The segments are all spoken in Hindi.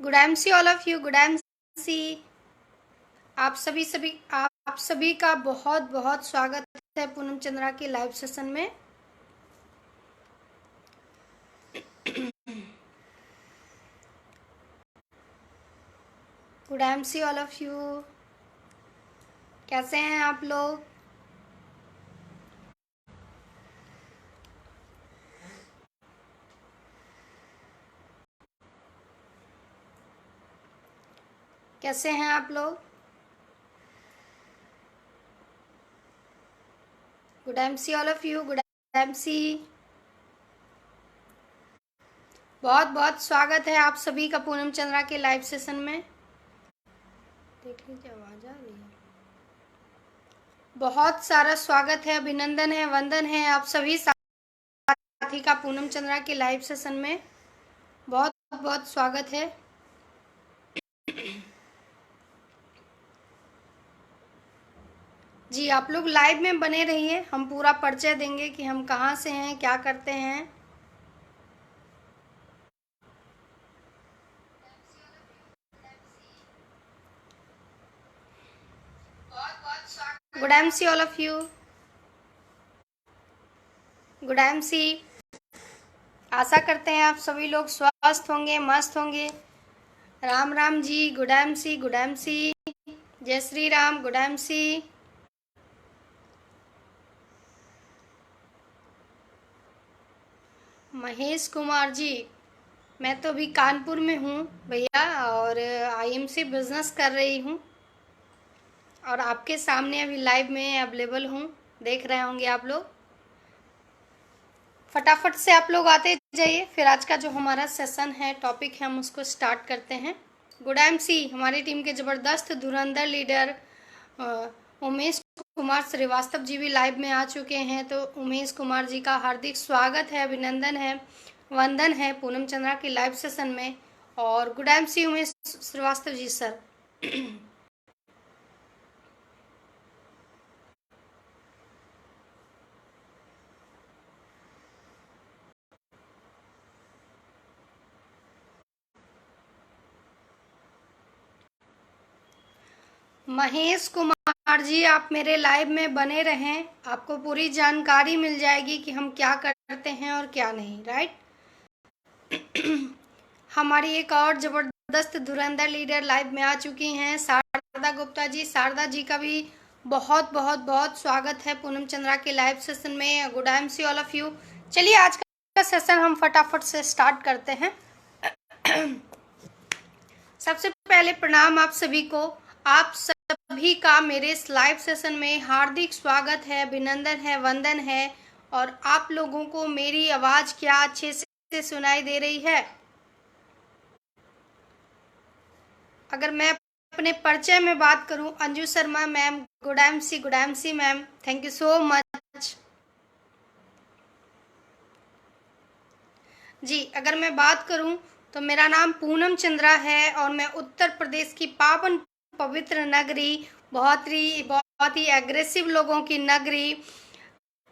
Good MC all of you, good MC. आप सभी का बहुत बहुत स्वागत है पूनम चंद्रा के लाइव सेशन में। Good MC all of you, कैसे हैं आप लोग? कैसे हैं आप लोग? Good MC all of you, good MC. बहुत बहुत स्वागत है आप सभी का पूनम चंद्रा के लाइव सेशन में। देख लीजिए, आवाज आ रही है। बहुत सारा स्वागत है, अभिनंदन है, वंदन है आप सभी साथी का पूनम चंद्रा के लाइव सेशन में। बहुत बहुत स्वागत है। जी, आप लोग लाइव में बने रहिए, हम पूरा परिचय देंगे कि हम कहाँ से हैं, क्या करते हैं। Good MC all of you, good MC. आशा करते हैं आप सभी लोग स्वस्थ होंगे, मस्त होंगे। Ram Ram ji, good MC, good MC. जय श्री राम, गुड एमसी। महेश कुमार जी, मैं तो अभी कानपुर में हूँ भैया, और आईएमसी बिजनेस कर रही हूँ, और आपके सामने अभी लाइव में अवेलेबल हूँ, देख रहे होंगे आप लोग। फटाफट से आप लोग आते जाइए, फिर आज का जो हमारा सेशन है, टॉपिक है, हम उसको स्टार्ट करते हैं। गुड एमसी, हमारी टीम के जबरदस्त धुरंधर लीडर उमेश कुमार श्रीवास्तव जी भी लाइव में आ चुके हैं। तो उमेश कुमार जी का हार्दिक स्वागत है, अभिनंदन है, वंदन है पूनम चंद्रा के लाइव सेशन में। और good MC Umesh Srivastava ji sir. Mahesh Kumar जी, आप मेरे लाइव में बने रहें, आपको पूरी जानकारी मिल जाएगी कि हम क्या करते हैं और क्या नहीं, राइट। हमारी एक और जबरदस्त धुरंधर लीडर लाइव में आ चुकी हैं, शारदा गुप्ता जी। शारदा जी का भी बहुत बहुत बहुत स्वागत है पूनम चंद्रा के लाइव सेशन में। Good MC all of you. चलिए, आज का सेशन हम फटाफट से स्टार्ट करते हैं। सबसे पहले प्रणाम आप सभी को। आप सभी का मेरे इस लाइव सेशन में हार्दिक स्वागत है, अभिनंदन है, वंदन है। और आप लोगों को मेरी आवाज क्या अच्छे से सुनाई दे रही है? अगर मैं अपने परिचय में बात करूं, Anju Sharma ma'am, good MC ma'am, thank you so much ji. अगर मैं बात करूं तो मेरा नाम पूनम चंद्रा है, और मैं उत्तर प्रदेश की पावन पवित्र नगरी, बहुत ही एग्रेसिव लोगों की नगरी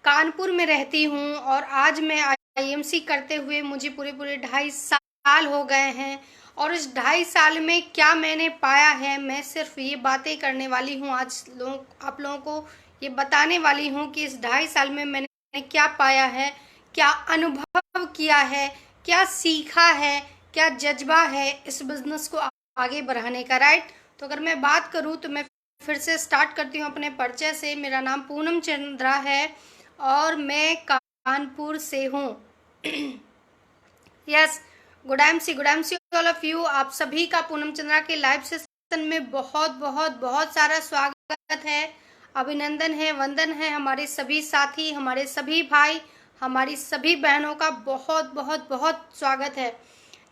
कानपुर में रहती हूं। और आज मैं आईएमसी करते हुए मुझे पूरे 2.5 साल हो गए हैं। और इस 2.5 साल में क्या मैंने पाया है, मैं सिर्फ ये बातें करने वाली हूँ आज। आप लोगों को ये बताने वाली हूँ कि इस 2.5 साल में मैंने क्या पाया है, क्या अनुभव किया है, क्या सीखा है, क्या जज्बा है इस बिजनेस को आगे बढ़ाने का, राइट। तो अगर मैं बात करूँ तो मैं फिर से स्टार्ट करती हूँ अपने परिचय से। मेरा नाम पूनम चंद्रा है और मैं कानपुर से हूँ। Yes, good MC all of you. आप सभी का पूनम चंद्रा के लाइव सेशन में बहुत बहुत बहुत सारा स्वागत है, अभिनंदन है, वंदन है। हमारे सभी साथी, हमारे सभी भाई, हमारी सभी बहनों का बहुत बहुत बहुत स्वागत है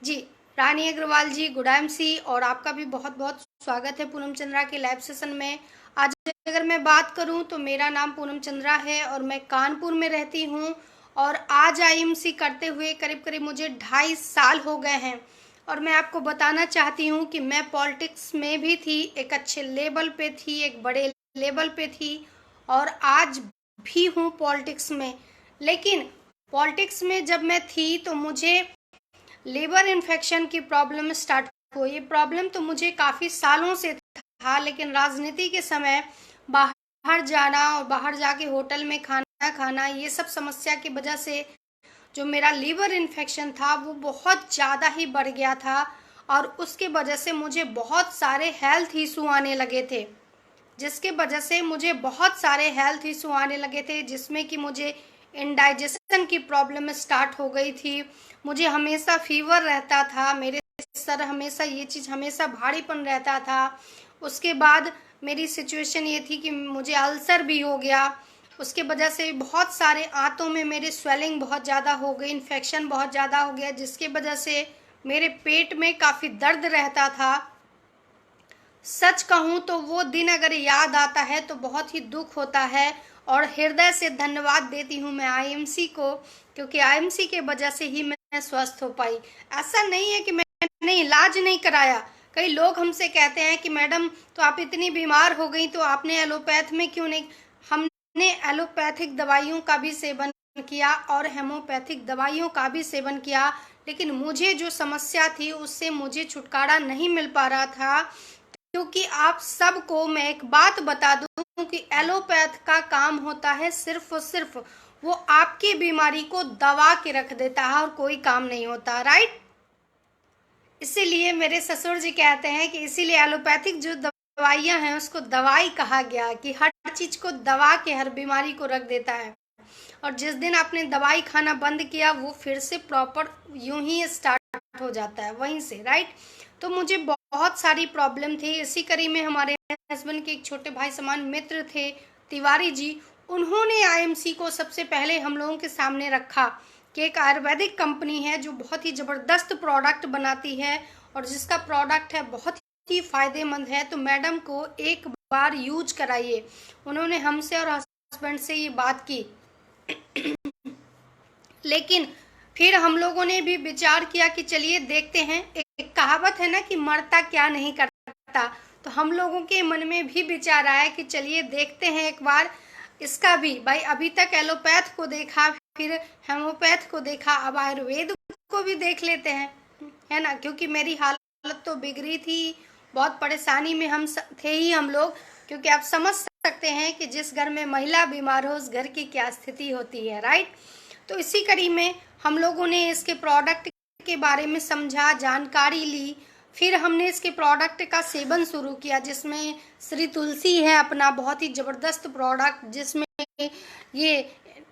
जी। रानी अग्रवाल जी, गुड एमसी, और आपका भी बहुत बहुत स्वागत है पूनम चंद्रा के लाइव सेशन में। आज अगर मैं बात करूं तो मेरा नाम पूनम चंद्रा है और मैं कानपुर में रहती हूं। और आज आईएमसी करते हुए करीब करीब मुझे 2.5 साल हो गए हैं। और मैं आपको बताना चाहती हूं कि मैं पॉलिटिक्स में भी थी, एक अच्छे लेवल पे थी, एक बड़े लेवल पे थी, और आज भी हूं पॉलिटिक्स में। लेकिन पॉलिटिक्स में जब मैं थी तो मुझे लिवर इन्फेक्शन की प्रॉब्लम स्टार्ट को। ये प्रॉब्लम तो मुझे काफ़ी सालों से था, लेकिन राजनीति के समय बाहर जाना और बाहर जाके होटल में खाना खाना, ये सब समस्या की वजह से जो मेरा लीवर इन्फेक्शन था वो बहुत ज़्यादा ही बढ़ गया था, और उसके वजह से मुझे बहुत सारे हेल्थ इशू आने लगे थे, जिसमें कि मुझे इंडाइजेशन की प्रॉब्लम स्टार्ट हो गई थी। मुझे हमेशा फीवर रहता था, मेरे सर हमेशा, ये चीज़ हमेशा भारीपन रहता था। उसके बाद मेरी सिचुएशन ये थी कि मुझे अल्सर भी हो गया, उसके वजह से बहुत सारे आंतों में मेरे स्वेलिंग बहुत ज़्यादा हो गई, इन्फेक्शन बहुत ज़्यादा हो गया, जिसके वजह से मेरे पेट में काफ़ी दर्द रहता था। सच कहूँ तो वो दिन अगर याद आता है तो बहुत ही दुख होता है, और हृदय से धन्यवाद देती हूँ मैं आईएमसी को, क्योंकि आईएमसी के वजह से ही मैं स्वस्थ हो पाई। ऐसा नहीं है कि मैंने इलाज नहीं कराया। कई लोग हमसे कहते हैं कि मैडम तो आप इतनी बीमार हो गई तो आपने एलोपैथ में क्यों नहीं। हमने एलोपैथिक दवाइयों का भी सेवन किया और हेमोपैथिक दवाइयों का भी सेवन किया, लेकिन मुझे जो समस्या थी उससे मुझे छुटकारा नहीं मिल पा रहा था। क्योंकि आप सबको मैं एक बात बता दूं कि एलोपैथ का काम होता है सिर्फ और सिर्फ वो आपकी बीमारी को दबा के रख देता है, और कोई काम नहीं होता, राइट। इसीलिए मेरे ससुर जी कहते हैं कि इसीलिए एलोपैथिक जो दवाइयां हैं उसको दवाई कहा गया, कि हर चीज को दबा के हर बीमारी को रख देता है। और जिस दिन आपने दवाई खाना बंद किया वो फिर से प्रॉपर यूं ही स्टार्ट हो जाता है वहीं से, राइट। तो मुझे बहुत सारी प्रॉब्लम थी। इसी कड़ी में हमारे हस्बैंड के एक छोटे भाई समान मित्र थे, तिवारी जी, उन्होंने आईएमसी को सबसे पहले हम लोगों के सामने रखा कि एक आयुर्वेदिक कंपनी है जो बहुत ही ज़बरदस्त प्रोडक्ट बनाती है और जिसका प्रोडक्ट है बहुत ही फ़ायदेमंद है, तो मैडम को एक बार यूज कराइए। उन्होंने हमसे और हस्बैंड से ये बात की। लेकिन फिर हम लोगों ने भी विचार किया कि चलिए देखते हैं। एक कहावत है ना कि मरता क्या नहीं करता, तो हम लोगों के मन में भी विचार आया कि चलिए देखते हैं एक बार इसका भी। भाई अभी तक एलोपैथ को देखा, फिर हेमोपैथ को देखा, अब आयुर्वेद को भी देख लेते हैं, है ना। क्योंकि मेरी हालत तो बिगड़ी थी, बहुत परेशानी में हम थे ही हम लोग, क्योंकि आप समझ सकते हैं कि जिस घर में महिला बीमार हो उस घर की क्या स्थिति होती है, राइट। तो इसी कड़ी में हम लोगों ने इसके प्रोडक्ट के बारे में समझा, जानकारी ली, फिर हमने इसके प्रोडक्ट का सेवन शुरू किया, जिसमें श्री तुलसी है अपना बहुत ही ज़बरदस्त प्रोडक्ट, जिसमें ये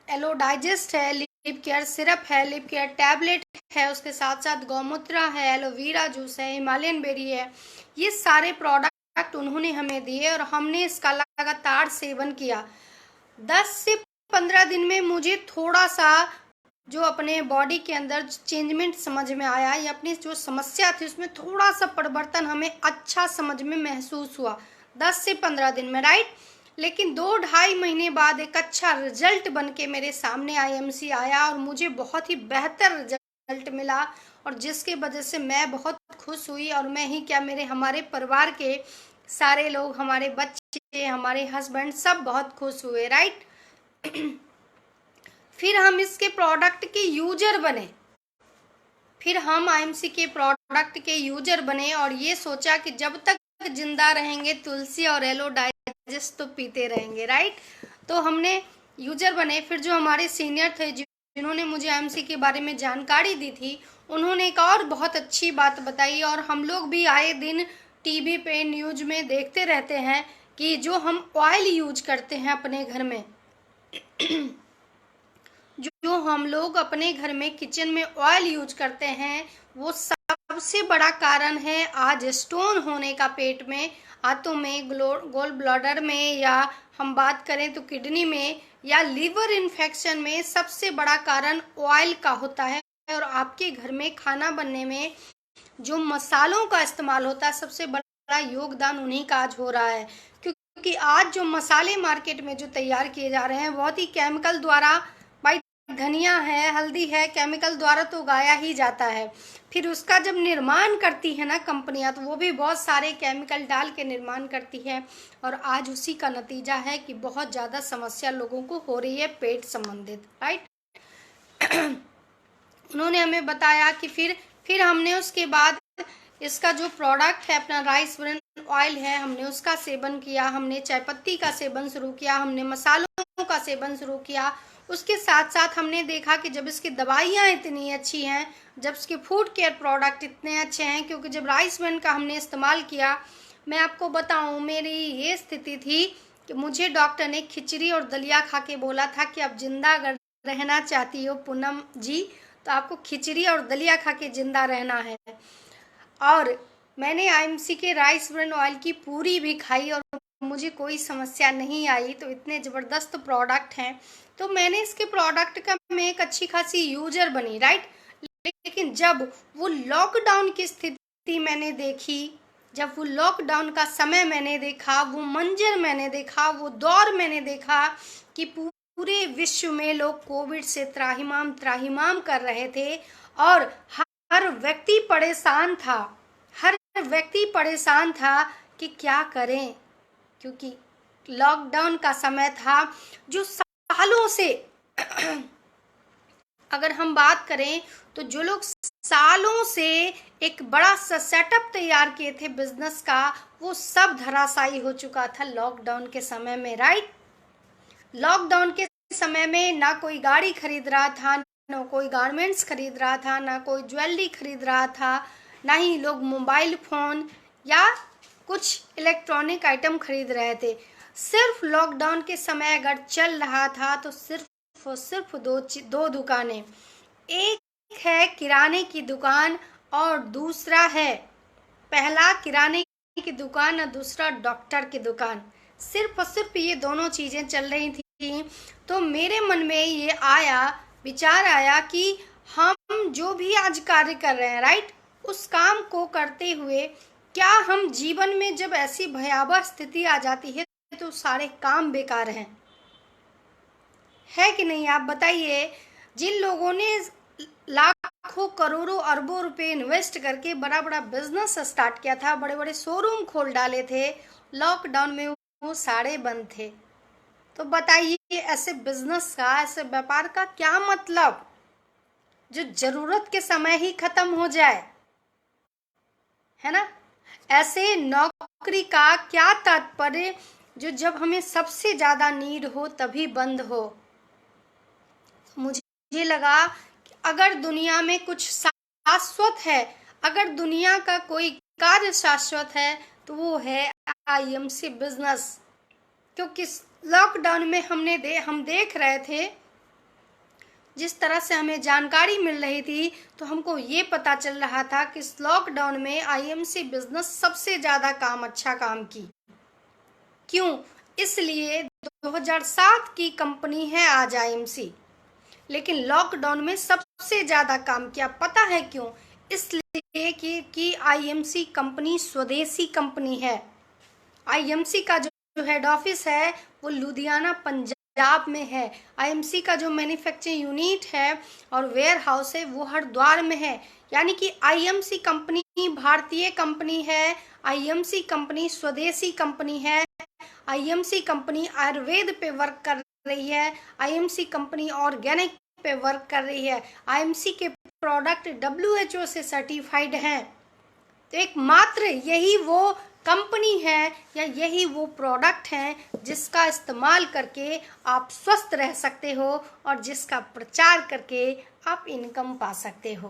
एलो डाइजेस्ट है, लिप केयर सिरप है, लिप केयर टैबलेट है, उसके साथ साथ गौमूत्रा है, एलोवेरा जूस है, हिमालयन बेरी है। ये सारे प्रोडक्ट उन्होंने हमें दिए और हमने इसका लगातार सेवन किया। 10 से 15 दिन में मुझे थोड़ा सा जो अपने बॉडी के अंदर चेंजमेंट समझ में आया, या अपनी जो समस्या थी उसमें थोड़ा सा परिवर्तन हमें अच्छा समझ में महसूस हुआ 10 से 15 दिन में, राइट। लेकिन 2-2.5 महीने बाद एक अच्छा रिजल्ट बन के मेरे सामने आईएमसी आया और मुझे बहुत ही बेहतर रिजल्ट मिला, और जिसके वजह से मैं बहुत खुश हुई। और मैं ही क्या, मेरे हमारे परिवार के सारे लोग, हमारे बच्चे, हमारे हस्बैंड सब बहुत खुश हुए, राइट। फिर हम इसके प्रोडक्ट के यूजर बने, फिर हम आईएमसी के प्रोडक्ट के यूजर बने और ये सोचा कि जब तक जिंदा रहेंगे तुलसी और एलो डाइजेस्ट तो पीते रहेंगे, राइट। तो हमने यूजर बने। फिर जो हमारे सीनियर थे जिन्होंने मुझे आईएमसी के बारे में जानकारी दी थी, उन्होंने एक और बहुत अच्छी बात बताई, और हम लोग भी आए दिन टीवी पे न्यूज में देखते रहते हैं कि जो हम ऑयल यूज करते हैं अपने घर में, जो हम लोग अपने घर में किचन में ऑयल यूज करते हैं, वो सबसे बड़ा कारण है आज स्टोन होने का पेट में, हाथों में, गोल ब्लैडर में, या हम बात करें तो किडनी में, या लीवर इन्फेक्शन में। सबसे बड़ा कारण ऑयल का होता है। और आपके घर में खाना बनने में जो मसालों का इस्तेमाल होता है, सबसे बड़ा योगदान उन्हीं का आज हो रहा है। क्योंकि आज जो मसाले मार्केट में जो तैयार किए जा रहे हैं बहुत ही केमिकल द्वारा, भाई धनिया है, हल्दी है, केमिकल द्वारा तो उगाया ही जाता है। फिर उसका जब निर्माण करती है ना कंपनियां, तो वो भी बहुत सारे केमिकल डाल के निर्माण करती है, और आज उसी का नतीजा है कि बहुत ज़्यादा समस्या लोगों को हो रही है पेट संबंधित, राइट। उन्होंने हमें बताया कि फिर हमने उसके बाद इसका जो प्रोडक्ट है अपना राइस ब्रान ऑयल है, हमने उसका सेवन किया, हमने चाय पत्ती का सेवन शुरू किया, हमने मसालों का सेवन शुरू किया। उसके साथ साथ हमने देखा कि जब इसकी दवाइयाँ इतनी अच्छी हैं, जब इसके फूड केयर प्रोडक्ट इतने अच्छे हैं, क्योंकि जब राइस ब्रान का हमने इस्तेमाल किया, मैं आपको बताऊं मेरी ये स्थिति थी कि मुझे डॉक्टर ने खिचड़ी और दलिया खा के बोला था कि आप जिंदा अगर रहना चाहती हो पूनम जी तो आपको खिचड़ी और दलिया खा के जिंदा रहना है। और मैंने आईएमसी के राइस ब्रान ऑयल की पूरी भी खाई और मुझे कोई समस्या नहीं आई। तो इतने ज़बरदस्त प्रोडक्ट हैं, तो मैंने इसके प्रोडक्ट का मैं एक अच्छी खासी यूजर बनी, राइट। लेकिन जब वो लॉकडाउन की स्थिति मैंने देखी, जब वो लॉकडाउन का समय मैंने देखा, वो मंजर मैंने देखा, वो दौर मैंने देखा कि पूरे विश्व में लोग कोविड से त्राहिमाम त्राहिमाम कर रहे थे और हर व्यक्ति परेशान था, हर व्यक्ति परेशान था कि क्या करें, क्योंकि लॉकडाउन का समय था जो सालों से अगर हम बात करें तो जो लोग सालों से एक बड़ा सा सेटअप तैयार किए थे बिजनेस का, वो सब धराशायी हो चुका था लॉकडाउन के समय में, राइट। लॉकडाउन के समय में ना कोई गाड़ी खरीद रहा था, ना कोई गारमेंट्स खरीद रहा था, ना कोई ज्वेलरी खरीद रहा था, ना ही लोग मोबाइल फोन या कुछ इलेक्ट्रॉनिक आइटम खरीद रहे थे। सिर्फ लॉकडाउन के समय अगर चल रहा था तो सिर्फ दो दुकानें, एक है किराने की दुकान और दूसरा है, पहला किराने की दुकान और दूसरा डॉक्टर की दुकान। सिर्फ और सिर्फ ये दोनों चीज़ें चल रही थी। तो मेरे मन में ये विचार आया कि हम जो भी आज कार्य कर रहे हैं, राइट, उस काम को करते हुए क्या हम जीवन में जब ऐसी भयावह स्थिति आ जाती है तो सारे काम बेकार हैं, है कि नहीं? आप बताइए। जिन लोगों ने लाखों करोड़ों अरबों रुपए इन्वेस्ट करके बड़ा बड़ा बिजनेस स्टार्ट किया था, बड़े बड़े शोरूम खोल डाले थे, लॉकडाउन में वो सारे बंद थे। तो बताइए ऐसे बिजनेस का, ऐसे व्यापार का क्या मतलब, जो जरूरत के समय ही खत्म हो जाए, है ना। ऐसे नौकरी का क्या तात्पर्य जो जब हमें सबसे ज्यादा नीड हो तभी बंद हो। मुझे लगा कि अगर दुनिया में कुछ शाश्वत है, अगर दुनिया का कोई कार्य शाश्वत है तो वो है आईएमसी बिजनेस। क्योंकि लॉकडाउन में हम देख रहे थे, जिस तरह से हमें जानकारी मिल रही थी, तो हमको ये पता चल रहा था कि इस लॉकडाउन में आईएमसी बिजनेस सबसे ज़्यादा अच्छा काम की। क्यों? इसलिए 2007 की कंपनी है आज आईएमसी, लेकिन लॉकडाउन में सबसे ज़्यादा काम किया। पता है क्यों? इसलिए कि आईएमसी कंपनी स्वदेशी कंपनी है। आईएमसी का जो हेड ऑफिस है वो लुधियाना पंजाब में है। आईएमसी का जो मैन्युफैक्चरिंग यूनिट है और वेयर हाउस है वो हरिद्वार में है। यानी कि आईएमसी कंपनी भारतीय कंपनी है, आईएमसी कंपनी स्वदेशी कंपनी है, आईएमसी कंपनी आयुर्वेद पे वर्क कर रही है, आईएमसी कंपनी ऑर्गेनिक पे वर्क कर रही है, आईएमसी के प्रोडक्ट WHO से सर्टिफाइड हैं। तो एकमात्र यही वो कंपनी है या यही वो प्रोडक्ट है जिसका इस्तेमाल करके आप स्वस्थ रह सकते हो और जिसका प्रचार करके आप इनकम पा सकते हो,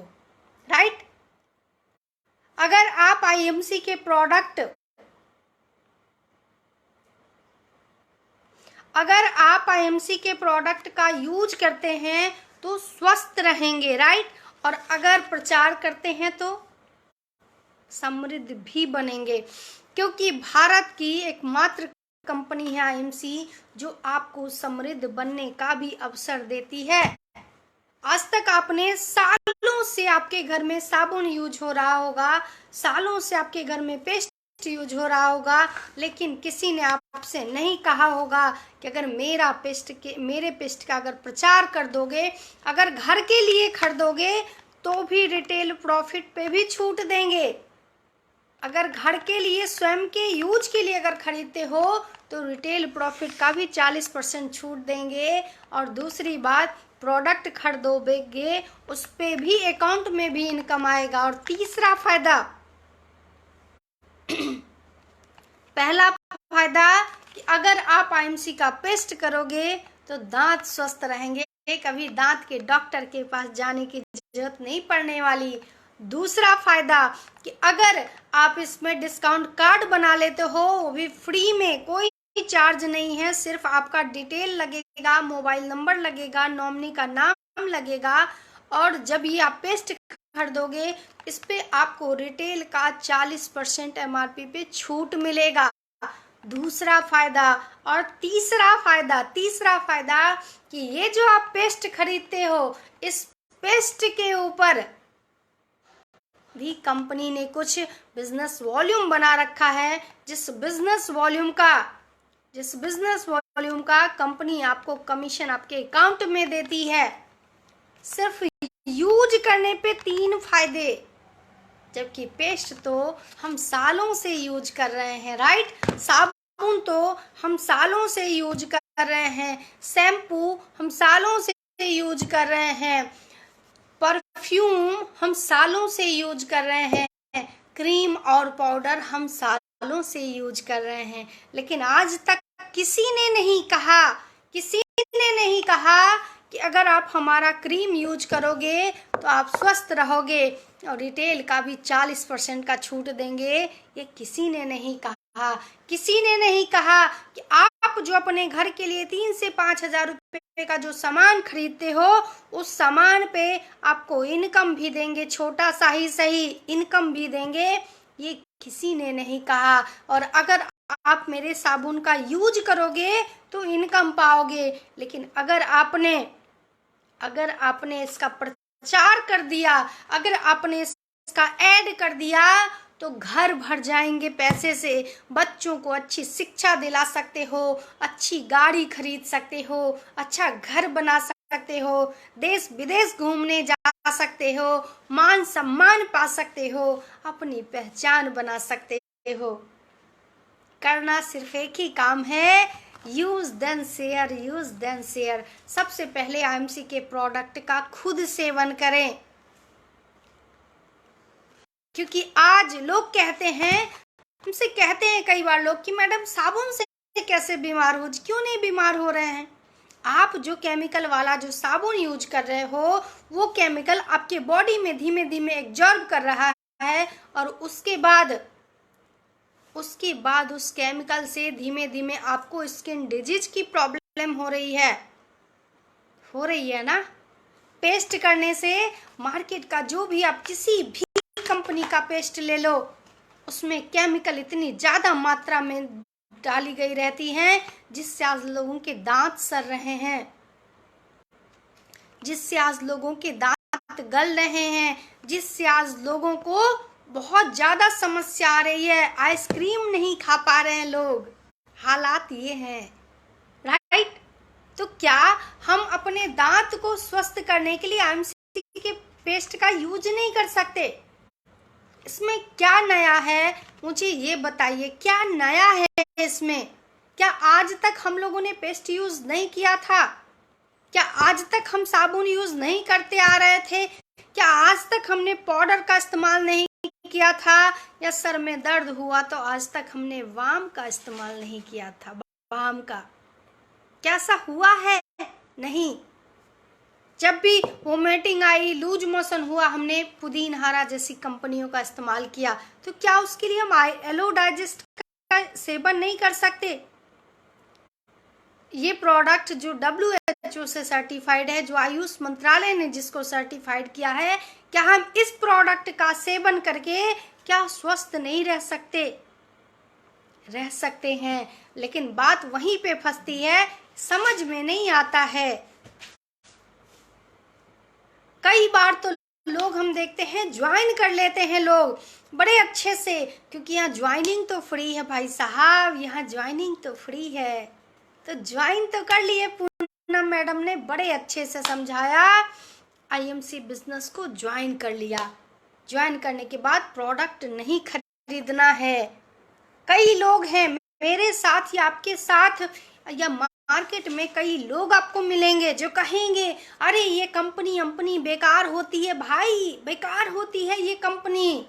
राइट। अगर आप आईएमसी के प्रोडक्ट का यूज करते हैं तो स्वस्थ रहेंगे, राइट। और अगर प्रचार करते हैं तो समृद्ध भी बनेंगे, क्योंकि भारत की एकमात्र कंपनी है आईएमसी जो आपको समृद्ध बनने का भी अवसर देती है। आज तक आपने सालों से आपके घर में साबुन यूज हो रहा होगा, सालों से आपके घर में पेस्ट यूज हो रहा होगा, लेकिन किसी ने आपसे नहीं कहा होगा कि अगर मेरे पेस्ट का अगर प्रचार कर दोगे, अगर घर के लिए खरीदोगे तो भी रिटेल प्रॉफिट पे भी छूट देंगे। अगर घर के लिए स्वयं के यूज के लिए अगर खरीदते हो तो रिटेल प्रॉफिट का भी 40% छूट देंगे। और दूसरी बात, प्रोडक्ट खरीदोगे उस पे भी अकाउंट में भी इनकम आएगा। और तीसरा फायदा, पहला फायदा कि अगर आप आईएमसी का पेस्ट करोगे तो दांत स्वस्थ रहेंगे, कभी दांत के डॉक्टर के पास जाने की जरूरत नहीं पड़ने वाली। दूसरा फायदा कि अगर आप इसमें डिस्काउंट कार्ड बना लेते हो, वो भी फ्री में, कोई चार्ज नहीं है, सिर्फ आपका डिटेल लगेगा, मोबाइल नंबर लगेगा, नॉमिनी का नाम लगेगा, और जब ये आप पेस्ट खरीदोगे इस पे आपको रिटेल का 40% एमआरपी पे छूट मिलेगा। दूसरा फायदा। और तीसरा फायदा कि ये जो आप पेस्ट खरीदते हो, इस पेस्ट के ऊपर भी कंपनी ने कुछ बिजनेस वॉल्यूम बना रखा है, जिस बिजनेस वॉल्यूम का कंपनी आपको कमीशन आपके अकाउंट में देती है। सिर्फ यूज करने पे 3 फायदे, जबकि पेस्ट तो हम सालों से यूज कर रहे हैं, राइट। साबुन तो हम सालों से यूज कर रहे हैं, शैम्पू हम सालों से यूज कर रहे हैं, परफ्यूम हम सालों से यूज कर रहे हैं, क्रीम और पाउडर हम सालों से यूज कर रहे हैं। लेकिन आज तक किसी ने नहीं कहा कि अगर आप हमारा क्रीम यूज करोगे तो आप स्वस्थ रहोगे और रिटेल का भी 40% का छूट देंगे। ये किसी ने नहीं कहा कि आप जो अपने घर के लिए 3 से 5 हजार रुपए का जो सामान खरीदते हो, उस सामान पे आपको इनकम भी देंगे, छोटा सा ही सही इनकम भी देंगे, ये किसी ने नहीं कहा। और अगर आप मेरे साबुन का यूज करोगे तो इनकम पाओगे, लेकिन अगर आपने इसका प्रचार कर दिया, अगर आपने इसका ऐड कर दिया तो घर भर जाएंगे पैसे से। बच्चों को अच्छी शिक्षा दिला सकते हो, अच्छी गाड़ी खरीद सकते हो, अच्छा घर बना सकते हो, देश विदेश घूमने जा सकते हो, मान सम्मान पा सकते हो, अपनी पहचान बना सकते हो। करना सिर्फ एक ही काम है, यूज देन शेयर। सबसे पहले आईएमसी के प्रोडक्ट का खुद सेवन करें, क्योंकि आज लोग कहते हैं, हमसे कहते हैं कई बार लोग कि मैडम साबुन से कैसे क्यों नहीं बीमार हो रहे हैं। आप जो केमिकल वाला जो साबुन यूज कर रहे हो, वो केमिकल आपके बॉडी में धीमे धीमे एब्जॉर्ब कर रहा है, और उसके बाद उस केमिकल से धीमे धीमे आपको स्किन डिजीज की प्रॉब्लम हो रही है ना। पेस्ट करने से मार्केट का जो भी आप किसी भी कंपनी का पेस्ट ले लो, उसमें केमिकल इतनी ज्यादा मात्रा में डाली गई रहती हैं, जिससे आज लोगों के दांत सड़ रहे हैं, जिससे आज लोगों के दांत गल रहे हैं, जिससे आज लोगों को बहुत ज्यादा समस्या आ रही है, आइसक्रीम नहीं खा पा रहे हैं लोग। हालात ये हैं, राइट। तो क्या हम अपने दांत को स्वस्थ करने के लिए आईएमसी के पेस्ट का यूज नहीं कर सकते? इसमें क्या नया है, मुझे ये बताइए, क्या नया है इसमें? क्या आज तक हम लोगों ने पेस्ट यूज नहीं किया था? क्या आज तक हम साबुन यूज नहीं करते आ रहे थे? क्या आज तक हमने पाउडर का इस्तेमाल नहीं किया था? या सर में दर्द हुआ तो आज तक हमने वाम का इस्तेमाल नहीं किया था? वाम का क्या ऐसा हुआ है? नहीं। जब भी वोमिटिंग आई, लूज मोशन हुआ, हमने पुदीनहारा जैसी कंपनियों का इस्तेमाल किया। तो क्या उसके लिए हम एलो डाइजेस्ट का सेवन नहीं कर सकते? ये प्रोडक्ट जो WHO से सर्टिफाइड है, जो आयुष मंत्रालय ने जिसको सर्टिफाइड किया है, क्या हम इस प्रोडक्ट का सेवन करके क्या स्वस्थ नहीं रह सकते? रह सकते हैं, लेकिन बात वहीं पे फंसती है, समझ में नहीं आता है। कई बार तो लोग हम देखते हैं ज्वाइन कर लेते हैं लोग बड़े अच्छे से, क्योंकि यहाँ ज्वाइनिंग तो फ्री है भाई साहब, यहाँ ज्वाइनिंग तो फ्री है, तो ज्वाइन तो कर लिए। पूनम मैडम ने बड़े अच्छे से समझाया, आईएमसी बिजनेस को ज्वाइन कर लिया। ज्वाइन करने के बाद प्रोडक्ट नहीं खरीदना है। कई लोग हैं मेरे साथ या आपके साथ या मार्केट में, कई लोग आपको मिलेंगे जो कहेंगे अरे ये कंपनी बेकार होती है भाई, बेकार होती है ये कंपनी।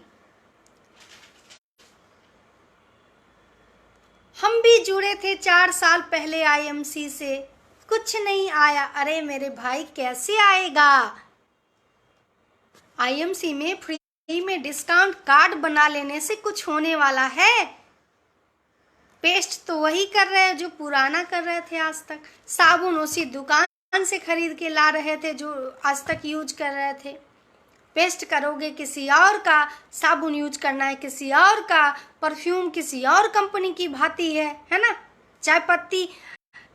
हम भी जुड़े थे 4 साल पहले आईएमसी से, कुछ नहीं आया। अरे मेरे भाई कैसे आएगा? आईएमसी में फ्री में डिस्काउंट कार्ड बना लेने से कुछ होने वाला है? पेस्ट तो वही कर रहे हैं जो पुराना कर रहे थे आज तक। साबुन उसी दुकान से खरीद के ला रहे थे जो आज तक यूज कर रहे थे। पेस्ट करोगे किसी और का, साबुन यूज करना है किसी और का, परफ्यूम किसी और कंपनी की भाती है ना? चाय पत्ती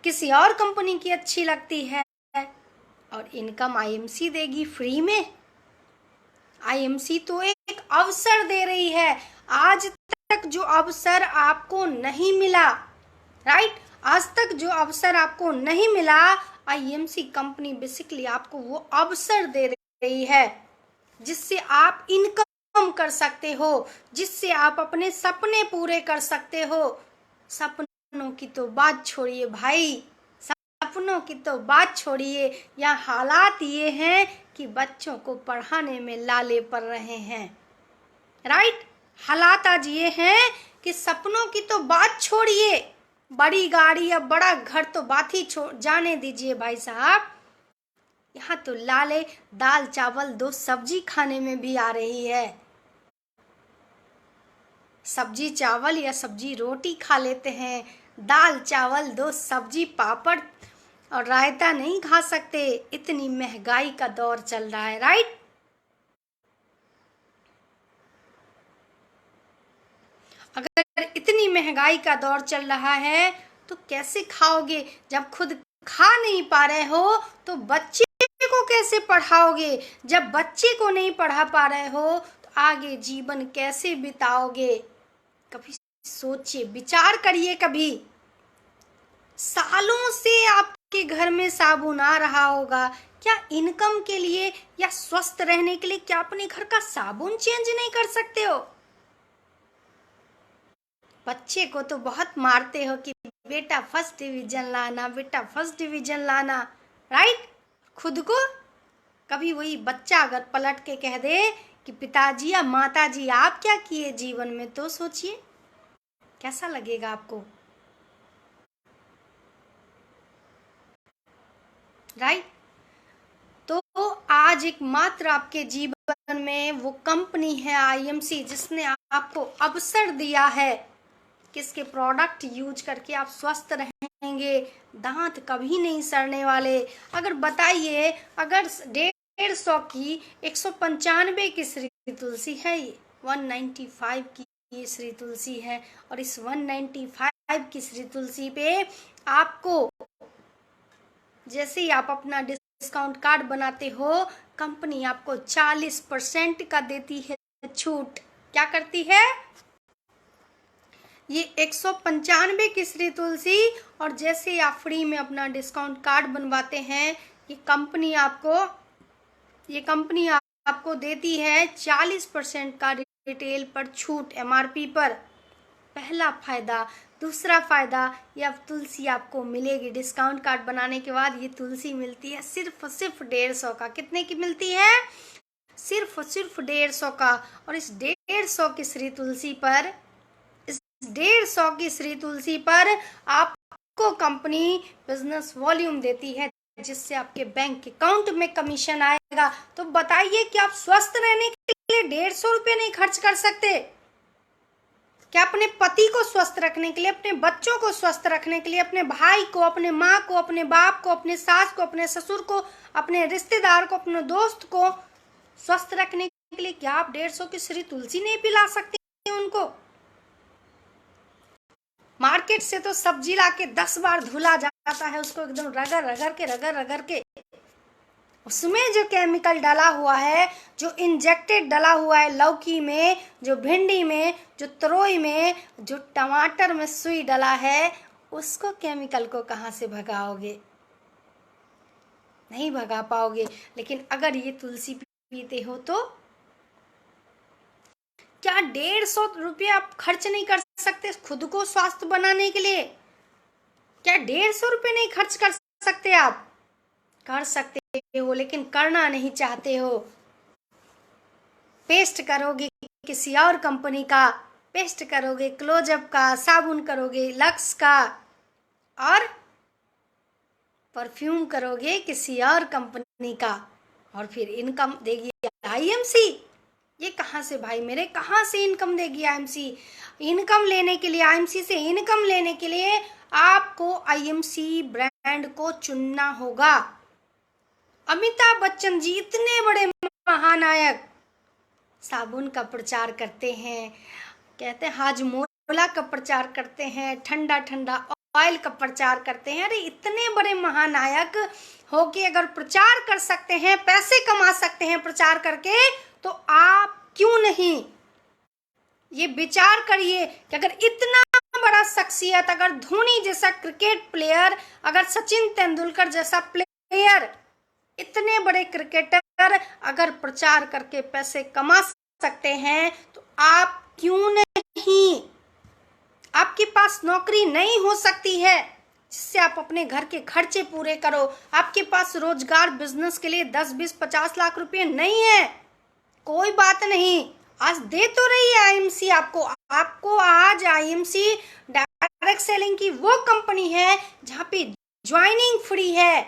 किसी और कंपनी की अच्छी लगती है, और इनकम आईएमसी देगी फ्री में। आईएमसी तो एक अवसर दे रही है। आज तक जो अवसर आपको नहीं मिला, राइट, आज तक जो अवसर आपको नहीं मिला, आईएमसी कंपनी बेसिकली आपको वो अवसर दे रही है जिससे आप इनकम कर सकते हो, जिससे आप अपने सपने पूरे कर सकते हो। सपनों की तो बात छोड़िए भाई, सपनों की तो बात छोड़िए। यहाँ हालात ये हैं कि बच्चों को पढ़ाने में लाले पड़ रहे हैं, राइट। हालात आज ये हैं कि सपनों की तो बात छोड़िए, बड़ी गाड़ी या बड़ा घर तो बात ही जाने दीजिए भाई साहब। यहाँ तो लाले दाल चावल 2 सब्जी खाने में भी आ रही है। सब्जी चावल या सब्जी रोटी खा लेते हैं, दाल चावल 2 सब्जी पापड़ और रायता नहीं खा सकते। इतनी महंगाई का दौर चल रहा है, राइट। अगर इतनी महंगाई का दौर चल रहा है तो कैसे खाओगे? जब खुद खा नहीं पा रहे हो तो बच्चे को कैसे पढ़ाओगे? जब बच्चे को नहीं पढ़ा पा रहे हो तो आगे जीवन कैसे बिताओगे? कभी सोचिए, विचार करिए। कभी सालों से आपके घर में साबुन आ रहा होगा, क्या इनकम के लिए या स्वस्थ रहने के लिए क्या अपने घर का साबुन चेंज नहीं कर सकते हो? बच्चे को तो बहुत मारते हो कि बेटा फर्स्ट डिवीजन लाना, बेटा फर्स्ट डिवीजन लाना, राइट। खुद को कभी वही बच्चा अगर पलट के कह दे कि पिताजी या माताजी आप क्या किए जीवन में, तो सोचिए कैसा लगेगा आपको, राइट। तो आज एकमात्र आपके जीवन में वो कंपनी है आईएमसी जिसने आपको अवसर दिया है किसके प्रोडक्ट यूज करके आप स्वस्थ रहेंगे, दांत कभी नहीं सड़ने वाले। अगर बताइए, अगर 150 की 195 की श्री तुलसी है, ये 195 की ये श्री तुलसी है, और इस 195 की श्री तुलसी पे आपको जैसे ही आप अपना डिस्काउंट कार्ड बनाते हो, कंपनी आपको 40% का देती है छूट। क्या करती है? ये 195 की श्री तुलसी, और जैसे आप फ्री में अपना डिस्काउंट कार्ड बनवाते हैं, ये कंपनी आपको देती है 40% का रिटेल पर छूट एमआरपी पर। पहला फायदा। दूसरा फायदा, ये अब तुलसी आपको मिलेगी डिस्काउंट कार्ड बनाने के बाद। ये तुलसी मिलती है सिर्फ 150 का। कितने की मिलती है? सिर्फ 150 का। और इस 150 की श्री तुलसी पर 150 की श्री तुलसी पर आपको कंपनी बिजनेस वॉल्यूम देती है, जिससे आपके बैंक अकाउंट में कमीशन आएगा। तो बताइए कि आप स्वस्थ रहने के लिए 150 रुपये नहीं खर्च कर सकते? क्या अपने पति को स्वस्थ रखने के लिए, अपने बच्चों को स्वस्थ रखने के लिए, अपने भाई को, अपने माँ को, अपने बाप को, अपने सास को, अपने ससुर को, अपने रिश्तेदार को, अपने दोस्त को स्वस्थ रखने के लिए क्या आप 150 की श्री तुलसी नहीं पिला सकते उनको? मार्केट से तो सब्जी लाके 10 बार धुला जाता है, उसको एकदम रगड़ के उसमें जो केमिकल डाला हुआ है, जो इंजेक्टेड डाला हुआ है, लौकी में, जो भिंडी में, जो तरोई में, जो टमाटर में सुई डाला है, उसको केमिकल को कहाँ से भगाओगे? नहीं भगा पाओगे। लेकिन अगर ये तुलसी पीते हो तो क्या 150 रुपये आप खर्च नहीं कर सकते खुद को स्वास्थ्य बनाने के लिए? क्या 150 रुपये नहीं खर्च कर सकते? आप कर सकते हो, लेकिन करना नहीं चाहते हो। पेस्ट करोगे किसी और कंपनी का, पेस्ट करोगे क्लोजअप का, साबुन करोगे लक्स का, और परफ्यूम करोगे किसी और कंपनी का, और फिर इनकम देगी आईएमसी। ये कहाँ से भाई मेरे, कहाँ से इनकम देगी आईएमसी? इनकम लेने के लिए, आईएमसी से इनकम लेने के लिए आपको आईएमसी ब्रांड को चुनना होगा। अमिताभ बच्चन जी इतने बड़े महानायक साबुन का प्रचार करते हैं, कहते हैं हाजमोला का प्रचार करते हैं, ठंडा ठंडा ऑयल का प्रचार करते हैं। अरे इतने बड़े महानायक हो के अगर प्रचार कर सकते हैं, पैसे कमा सकते हैं प्रचार करके, तो आप क्यों नहीं? ये विचार करिए कि अगर इतना बड़ा शख्सियत, अगर धोनी जैसा क्रिकेट प्लेयर, अगर सचिन तेंदुलकर जैसा प्लेयर, इतने बड़े क्रिकेटर अगर प्रचार करके पैसे कमा सकते हैं, तो आप क्यों नहीं? आपके पास नौकरी नहीं हो सकती है जिससे आप अपने घर के खर्चे पूरे करो? आपके पास रोजगार बिजनेस के लिए 10, 20, 50 लाख रुपए नहीं है, कोई बात नहीं, आज दे तो रही है आईएमसी आपको आज आईएमसी डायरेक्ट सेलिंग की वो कंपनी है जहां पे ज्वाइनिंग फ्री है।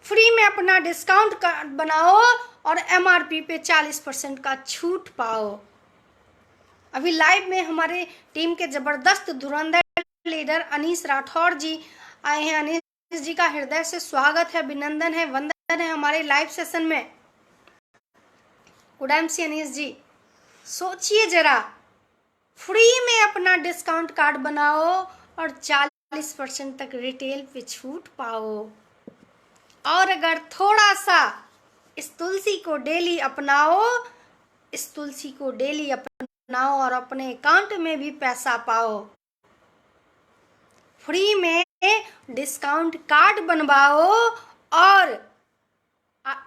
फ्री में अपना डिस्काउंट कार्ड बनाओ और एमआरपी पे 40% का छूट पाओ। अभी लाइव में हमारे टीम के जबरदस्त धुरंधर लीडर अनीस राठौर जी आए हैं। अनीस जी का हृदय से स्वागत है, अभिनंदन है, वंदन है हमारे लाइव सेशन में। गुड एमसी अनीस जी, सोचिए जरा, फ्री में अपना डिस्काउंट कार्ड बनाओ और 40% तक रिटेल पे छूट पाओ। और अगर थोड़ा सा इस तुलसी को डेली अपनाओ, इस तुलसी को डेली अपनाओ और अपने अकाउंट में भी पैसा पाओ। फ्री में डिस्काउंट कार्ड बनवाओ और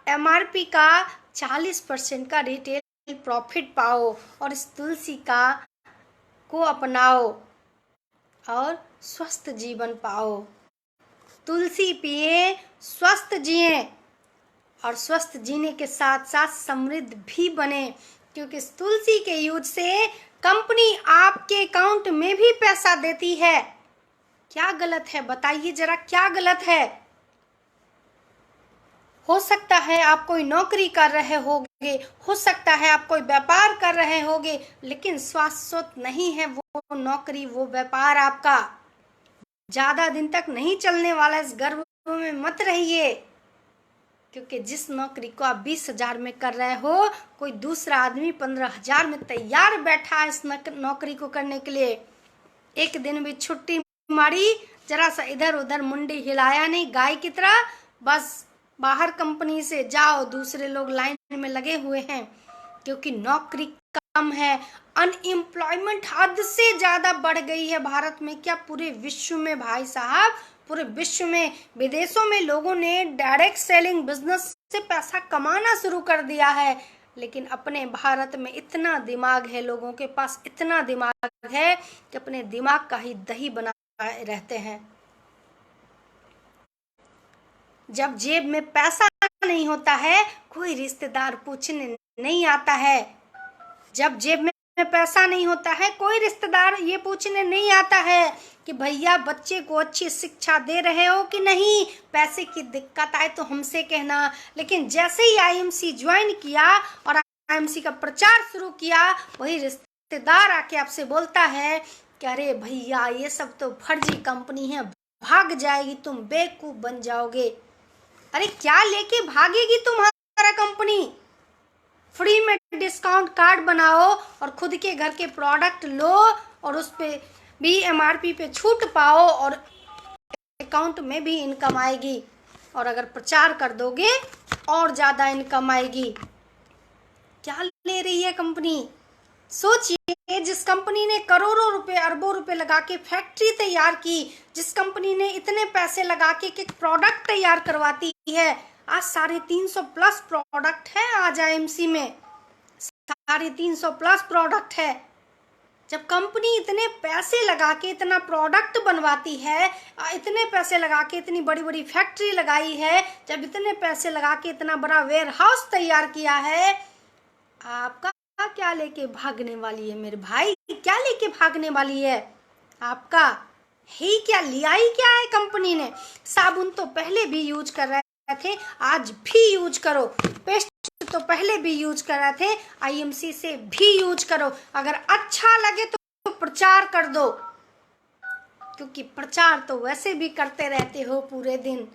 एमआरपी का 40% का रिटेल प्रॉफिट पाओ और इस तुलसी को अपनाओ और स्वस्थ जीवन पाओ। तुलसी पिए, स्वस्थ जिए और स्वस्थ जीने के साथ साथ समृद्ध भी बने, क्योंकि इस तुलसी के यूज से कंपनी आपके अकाउंट में भी पैसा देती है। क्या गलत है बताइए जरा, क्या गलत है? हो सकता है आप कोई नौकरी कर रहे होगे, हो सकता है आप कोई व्यापार कर रहे होगे, लेकिन शाश्वत नहीं है वो नौकरी, वो व्यापार आपका ज्यादा दिन तक नहीं चलने वाला। इस गर्व में मत रहिए, क्योंकि जिस नौकरी को आप 20,000 में कर रहे हो, कोई दूसरा आदमी 15,000 में तैयार बैठा है इस नौकरी को करने के लिए। एक दिन भी छुट्टी मारी, जरा सा इधर उधर मुंडी हिलाया नहीं गाय की तरह, बस बाहर कंपनी से जाओ, दूसरे लोग लाइन में लगे हुए हैं, क्योंकि नौकरी कम है। अनएम्प्लॉयमेंट हद से ज्यादा बढ़ गई है भारत में, क्या पूरे विश्व में भाई साहब, पूरे विश्व में, विदेशों में लोगों ने डायरेक्ट सेलिंग बिजनेस से पैसा कमाना शुरू कर दिया है। लेकिन अपने भारत में इतना दिमाग है, लोगों के पास इतना दिमाग है कि अपने दिमाग का ही दही बना रहते हैं। जब जेब में पैसा नहीं होता है, कोई रिश्तेदार पूछने नहीं आता है। जब जेब में पैसा नहीं होता है, कोई रिश्तेदार ये पूछने नहीं आता है कि भैया बच्चे को अच्छी शिक्षा दे रहे हो कि नहीं, पैसे की दिक्कत आए तो हमसे कहना। लेकिन जैसे ही आईएमसी ज्वाइन किया और आईएमसी का प्रचार शुरू किया, वही रिश्तेदार आके आपसे बोलता है कि अरे भैया ये सब तो फर्जी कंपनी है, भाग जाएगी, तुम बेवकूफ बन जाओगे। अरे क्या लेके भागेगी तुम्हारा कंपनी? फ्री में डिस्काउंट कार्ड बनाओ और खुद के घर के प्रोडक्ट लो और उस पे भी एमआरपी पे छूट पाओ और अकाउंट में भी इनकम आएगी। और अगर प्रचार कर दोगे और ज्यादा इनकम आएगी। क्या ले रही है कंपनी? सोचिए, जिस कंपनी ने करोड़ों रुपए, अरबों रुपए लगा के फैक्ट्री तैयार की, जिस कंपनी ने इतने पैसे लगा के एक प्रोडक्ट तैयार करवाती है, आज 350 प्लस प्रोडक्ट है आज आईएमसी में, 350 प्लस प्रोडक्ट है। जब कंपनी इतने पैसे लगा के इतना प्रोडक्ट बनवाती है, इतने पैसे लगा के इतनी बड़ी बड़ी फैक्ट्री लगाई है, जब इतने पैसे लगा के इतना बड़ा वेयर हाउस तैयार किया है, आपका क्या लेके भागने वाली है मेरे भाई, क्या लेके भागने वाली है आपका? ही क्या लिया ही क्या है कंपनी ने? साबुन तो पहले भी यूज कर रहे थे, आज भी यूज करो। पेस्ट तो पहले भी यूज कर रहे थे, आईएमसी से भी यूज करो। अगर अच्छा लगे तो प्रचार कर दो, क्योंकि प्रचार तो वैसे भी करते रहते हो पूरे दिन।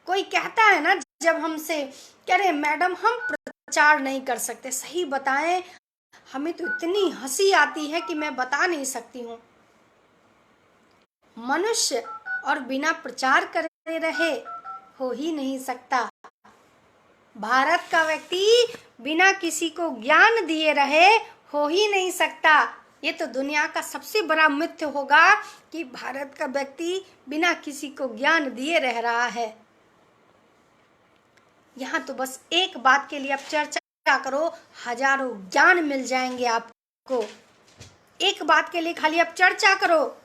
कोई कहता है ना जब हमसे, कह रहे मैडम हम प्रचार नहीं कर सकते, सही बताएं हमें तो इतनी हंसी आती है कि मैं बता नहीं सकती हूँ। मनुष्य और बिना प्रचार करे रहे हो ही नहीं सकता। भारत का व्यक्ति बिना किसी को ज्ञान दिए रहे हो ही नहीं सकता। ये तो दुनिया का सबसे बड़ा मिथ्य होगा कि भारत का व्यक्ति बिना किसी को ज्ञान दिए रह रहा है। यहाँ तो बस एक बात के लिए आप चर्चा करो, हजारों ज्ञान मिल जाएंगे आपको। एक बात के लिए खाली आप चर्चा करो,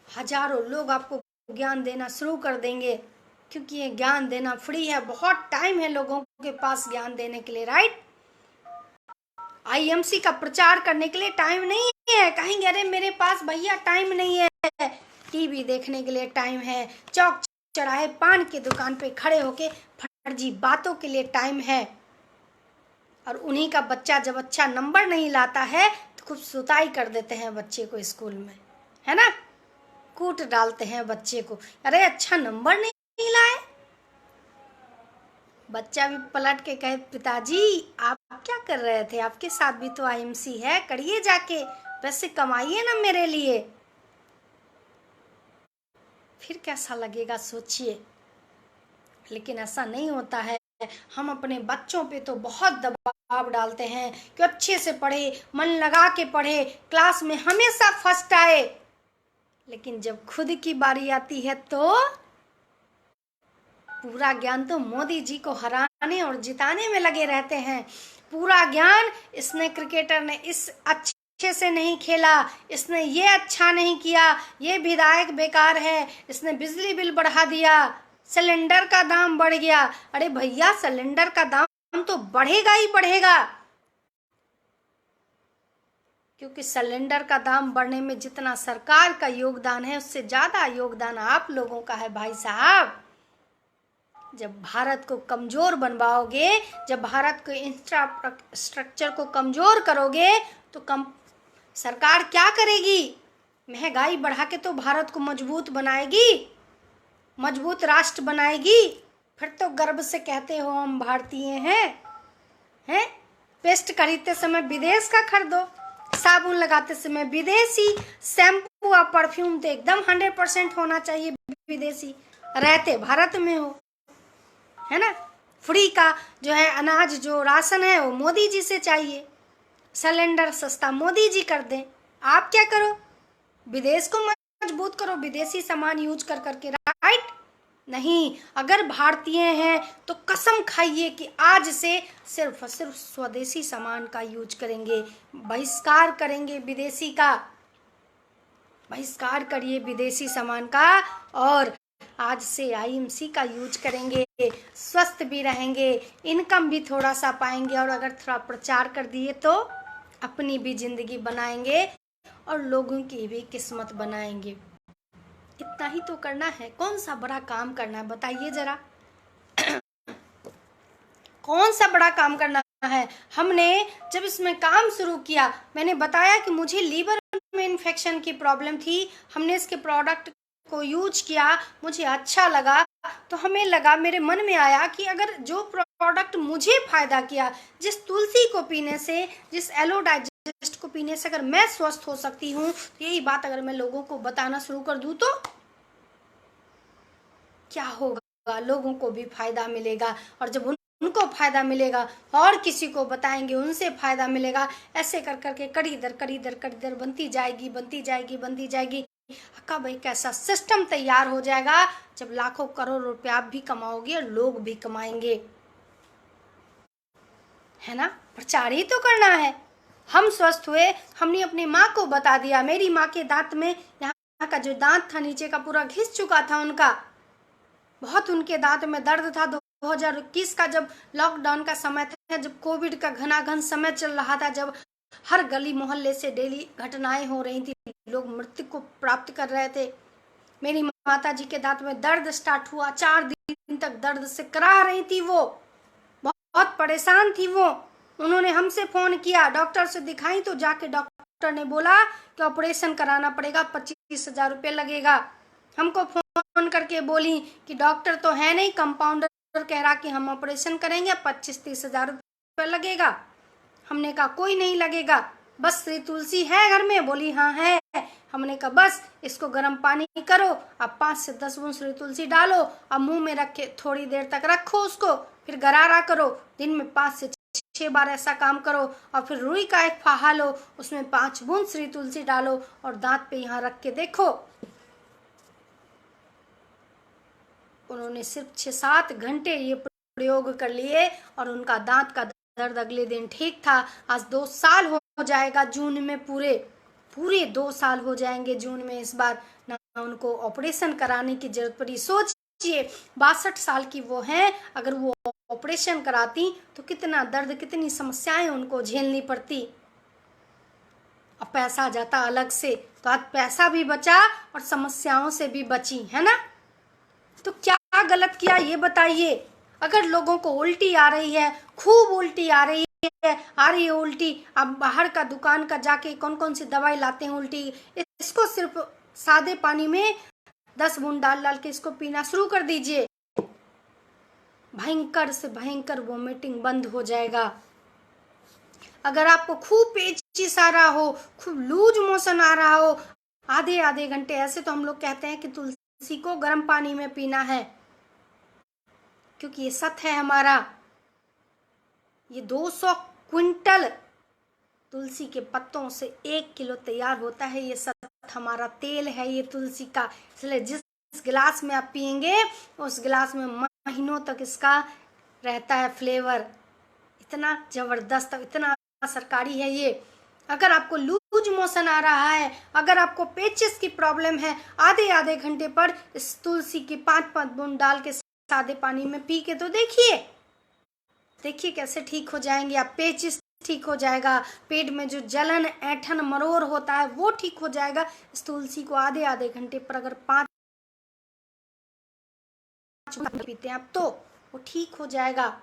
हजारों लोग आपको ज्ञान देना शुरू कर देंगे, क्योंकि ये ज्ञान देना फ्री है। बहुत टाइम है लोगों के पास ज्ञान देने के लिए, राइट? आईएमसी का प्रचार करने के लिए टाइम नहीं है। कहेंगे अरे मेरे पास भैया टाइम नहीं है। टीवी देखने के लिए टाइम है, चौक चौराहे पान की दुकान पे खड़े होके फर्जी बातों के लिए टाइम है। और उन्हीं का बच्चा जब अच्छा नंबर नहीं लाता है तो खूब सुताई कर देते हैं बच्चे को स्कूल में, है ना? कूट डालते हैं बच्चे को, अरे अच्छा नंबर नहीं लाए। बच्चा भी पलट के कहे पिताजी आप क्या कर रहे थे, आपके साथ भी तो आईएमसी है, करिए जाके, पैसे कमाइए ना मेरे लिए। फिर कैसा लगेगा सोचिए। लेकिन ऐसा नहीं होता है। हम अपने बच्चों पे तो बहुत दबाव डालते हैं कि अच्छे से पढ़े, मन लगा के पढ़े, क्लास में हमेशा फर्स्ट आए। लेकिन जब खुद की बारी आती है तो पूरा ज्ञान तो मोदी जी को हराने और जिताने में लगे रहते हैं। पूरा ज्ञान इसने क्रिकेटर ने इस अच्छे से नहीं खेला, इसने ये अच्छा नहीं किया, ये विधायक बेकार है, इसने बिजली बिल बढ़ा दिया, सिलेंडर का दाम बढ़ गया। अरे भैया सिलेंडर का दाम तो बढ़ेगा ही बढ़ेगा, क्योंकि सिलेंडर का दाम बढ़ने में जितना सरकार का योगदान है उससे ज्यादा योगदान आप लोगों का है भाई साहब। जब भारत को कमजोर बनवाओगे, जब भारत के इंफ्रास्ट्रक्चर को कमजोर करोगे तो सरकार क्या करेगी? महंगाई बढ़ा के तो भारत को मजबूत बनाएगी, मजबूत राष्ट्र बनाएगी। फिर तो गर्व से कहते हो हम भारतीय हैं? पेस्ट खरीदते समय विदेश का खरीदो, साबुन लगाते समय विदेशी, शैम्पू और परफ्यूम तो एकदम 100% होना चाहिए विदेशी, रहते भारत में हो, है ना? फ्री का जो है अनाज, जो राशन है वो मोदी जी से चाहिए। सिलेंडर सस्ता मोदी जी कर दें, आप क्या करो? विदेश को मजबूत करो, विदेशी सामान यूज कर करके, राइट? नहीं, अगर भारतीय हैं तो कसम खाइए कि आज से सिर्फ और सिर्फ स्वदेशी सामान का यूज करेंगे, बहिष्कार करेंगे विदेशी का, बहिष्कार करिए विदेशी सामान का, और आज से आईएमसी का यूज करेंगे, स्वस्थ भी रहेंगे, इनकम भी थोड़ा सा पाएंगे, और अगर थोड़ा प्रचार कर दिए तो अपनी भी जिंदगी बनाएंगे और लोगों की भी किस्मत बनाएंगे। इतना ही तो करना है, कौन सा बड़ा काम करना है बताइए जरा। कौन सा बड़ा काम करना है? हमने जब इसमें काम शुरू किया, मैंने बताया कि मुझे लीवर में इन्फेक्शन की प्रॉब्लम थी, हमने इसके प्रोडक्ट को यूज किया, मुझे अच्छा लगा, तो हमें लगा, मेरे मन में आया कि अगर जो प्रोडक्ट मुझे फायदा किया, जिस तुलसी को पीने से, जिस एलो डाइजेस्ट को पीने से अगर मैं स्वस्थ हो सकती हूँ, तो यही बात अगर मैं लोगों को बताना शुरू कर दूँ तो क्या होगा? लोगों को भी फायदा मिलेगा, और जब उनको फायदा मिलेगा और किसी को बताएंगे, उनसे फायदा मिलेगा। ऐसे कर करके कड़ी दर बनती जाएगी। कब एक ऐसा सिस्टम तैयार हो जाएगा जब लाखों करोड़ रुपया आप भी कमाओगे और लोग भी कमाएंगे, है ना? प्रचार ही तो करना है। हम स्वस्थ हुए, हमने अपनी माँ को बता दिया। मेरी माँ के दांत में, यहाँ का जो दांत था नीचे का पूरा घिस चुका था उनका, बहुत उनके दांत में दर्द था। 2021 का जब लॉकडाउन का समय था, जब कोविड का घनाघन समय चल रहा था, जब हर गली मोहल्ले से डेली घटनाएं हो रही थी, लोग मृत्यु को प्राप्त कर रहे थे। मेरी माता जी के दांत में दर्द स्टार्ट हुआ, 4 दिन तक दर्द से कराह रही थी, वो बहुत परेशान थी वो। उन्होंने हमसे फोन किया, डॉक्टर से दिखाई तो जाके डॉक्टर ने बोला कि ऑपरेशन कराना पड़ेगा, 25,000 रुपये लगेगा। हमको फोन करके बोली कि डॉक्टर तो है नहीं, कंपाउंडर कह रहा कि हम ऑपरेशन करेंगे, 25-30 हजार रुपये लगेगा। हमने कहा कोई नहीं लगेगा, बस श्री तुलसी है घर में? बोली हाँ है। हमने कहा बस इसको गर्म पानी करो, अब 5 से 10 बूंद श्री तुलसी डालो, अब मुंह में रख के थोड़ी देर तक रखो उसको, फिर गरारा करो, दिन में 5 से 6 बार ऐसा काम करो, और फिर रुई का एक फाहा लो, उसमें 5 बूंद श्री तुलसी डालो और दांत पे यहाँ रख के देखो। उन्होंने सिर्फ 6-7 घंटे ये प्रयोग कर लिए और उनका दांत का दर्द अगले दिन ठीक था। आज 2 साल हो जाएगा जून में, पूरे 2 साल हो जाएंगे जून में इस बार, ना उनको ऑपरेशन कराने की जरूरत पड़ी। सोचिए 62 साल की वो हैं, अगर वो ऑपरेशन कराती तो कितना दर्द, कितनी समस्याएं उनको झेलनी पड़ती। अब पैसा जाता अलग से, तो आज पैसा भी बचा और समस्याओं से भी बची, है ना? तो क्या गलत किया ये बताइए। अगर लोगों को उल्टी आ रही है, खूब उल्टी आ रही है उल्टी, अब बाहर का दुकान का जाके कौन कौन सी दवाई लाते हैं उल्टी, इसको सिर्फ सादे पानी में 10 बूंद डाल के इसको पीना शुरू कर दीजिए, भयंकर से भयंकर वोमिटिंग बंद हो जाएगा। अगर आपको खूब पेचिश आ रहा हो, खूब लूज मोशन आ रहा हो, आधे घंटे ऐसे, तो हम लोग कहते हैं कि तुलसी को गर्म पानी में पीना है, क्योंकि ये सत है हमारा। ये 200 क्विंटल तुलसी के पत्तों से 1 किलो तैयार होता है, ये सत हमारा तेल है ये तुलसी का। इसलिए जिस गिलास में आप पियेंगे उस गिलास में महीनों तक इसका रहता है फ्लेवर, इतना जबरदस्त, इतना सरकारी है ये। अगर आपको लूज मोशन आ रहा है, अगर आपको पेचिस की प्रॉब्लम है, आधे घंटे पर इस तुलसी की 5-5 बूंद डाल के सादे पानी में पी के तो देखिए कैसे ठीक हो जाएंगे आप। पेचिस ठीक हो जाएगा, पेट में जो जलन, ऐंठन, मरोड़ होता है वो ठीक हो जाएगा। इस तुलसी को आधे घंटे पर अगर 5 पीते हैं आप तो वो ठीक हो जाएगा।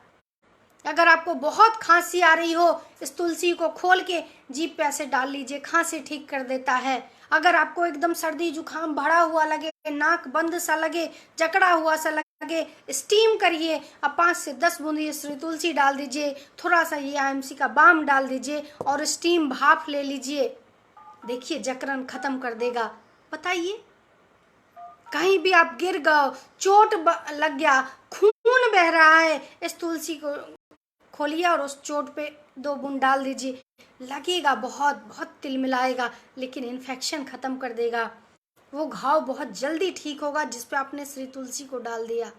अगर आपको बहुत खांसी आ रही हो, इस तुलसी को खोल के जीभ पे ऐसे डाल लीजिए, खांसी ठीक कर देता है। अगर आपको एकदम सर्दी जुकाम बढ़ा हुआ लगे, नाक बंद सा लगे, जकड़ा हुआ सा लगे, स्टीम करिए, अब 5 से 10 बूंद ये श्री तुलसी डाल दीजिए, थोड़ा सा ये IMC का बाम डाल दीजिए और स्टीम भाप ले लीजिए, देखिए जकड़न खत्म कर देगा। बताइए, कहीं भी आप गिर गए, चोट लग गया, खून बह रहा है, इस तुलसी को खोलिए और उस चोट पे 2 बूंद डाल दीजिए, लगेगा बहुत तिलमिलाएगा, लेकिन इन्फेक्शन खत्म कर देगा। वो घाव बहुत जल्दी ठीक होगा जिस पे आपने श्री तुलसी को डाल दिया।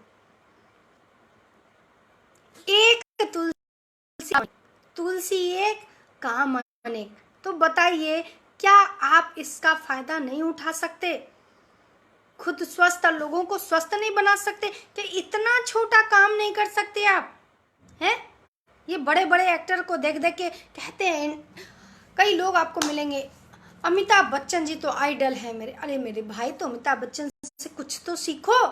एक तुलसी एक, काम अनेक। तो बताइए, क्या आप इसका फायदा नहीं उठा सकते? खुद स्वस्थ लोगों को स्वस्थ नहीं बना सकते? क्या इतना छोटा काम नहीं कर सकते आप? हैं? ये बड़े बड़े एक्टर को देख के कहते हैं, कई लोग आपको मिलेंगे, अमिताभ बच्चन जी तो आइडल है मेरे। अरे मेरे भाई, तो अमिताभ बच्चन से कुछ तो सीखो।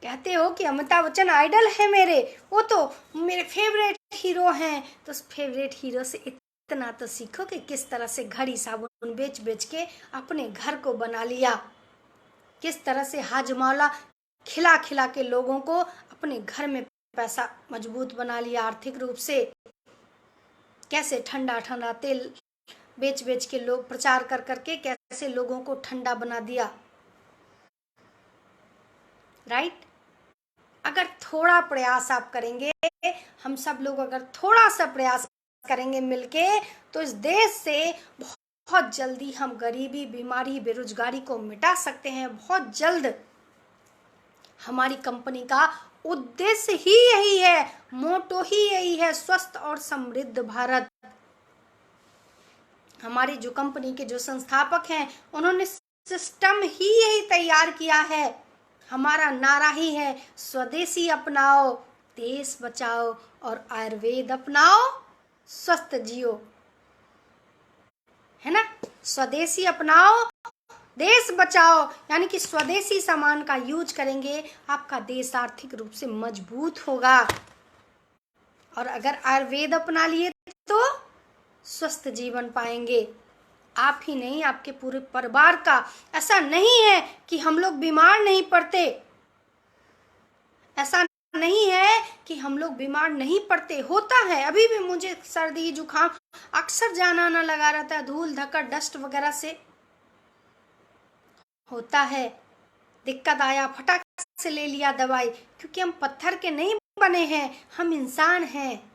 कहते हो कि अमिताभ बच्चन आइडल है मेरे, वो तो मेरे फेवरेट हीरो हैं, तो उस फेवरेट हीरो से इतना तो सीखो कि किस तरह से घड़ी साबुन बेच के अपने घर को बना लिया, किस तरह से हाजमौला खिला के लोगों को अपने घर में पैसा मजबूत बना लिया आर्थिक रूप से, कैसे ठंडा तेल बेच के लोग प्रचार कर के कैसे लोगों को ठंडा बना दिया। राइट? अगर थोड़ा प्रयास आप करेंगे, हम सब लोग अगर थोड़ा सा प्रयास करेंगे मिलके, तो इस देश से बहुत जल्दी हम गरीबी, बीमारी, बेरोजगारी को मिटा सकते हैं। बहुत जल्द। हमारी कंपनी का उद्देश्य ही यही है, मोटो ही यही है, स्वस्थ और समृद्ध भारत। हमारी जो कंपनी के जो संस्थापक हैं, उन्होंने सिस्टम ही यही तैयार किया है। हमारा नारा ही है, स्वदेशी अपनाओ, देश बचाओ और आयुर्वेद अपनाओ, स्वस्थ जियो, है ना। स्वदेशी अपनाओ, देश बचाओ, यानी कि स्वदेशी सामान का यूज करेंगे, आपका देश आर्थिक रूप से मजबूत होगा। और अगर आयुर्वेद अपना लिए तो स्वस्थ जीवन पाएंगे, आप ही नहीं आपके पूरे परिवार का। ऐसा नहीं है कि हम लोग बीमार नहीं पड़ते, ऐसा नहीं है कि हम लोग बीमार नहीं पड़ते, होता है। अभी भी मुझे सर्दी जुकाम अक्सर जाना आना लगा रहता है, धूल धक्कड़ डस्ट वगैरह से होता है। दिक्कत आया, फटाक से ले लिया दवाई, क्योंकि हम पत्थर के नहीं बने हैं, हम इंसान हैं,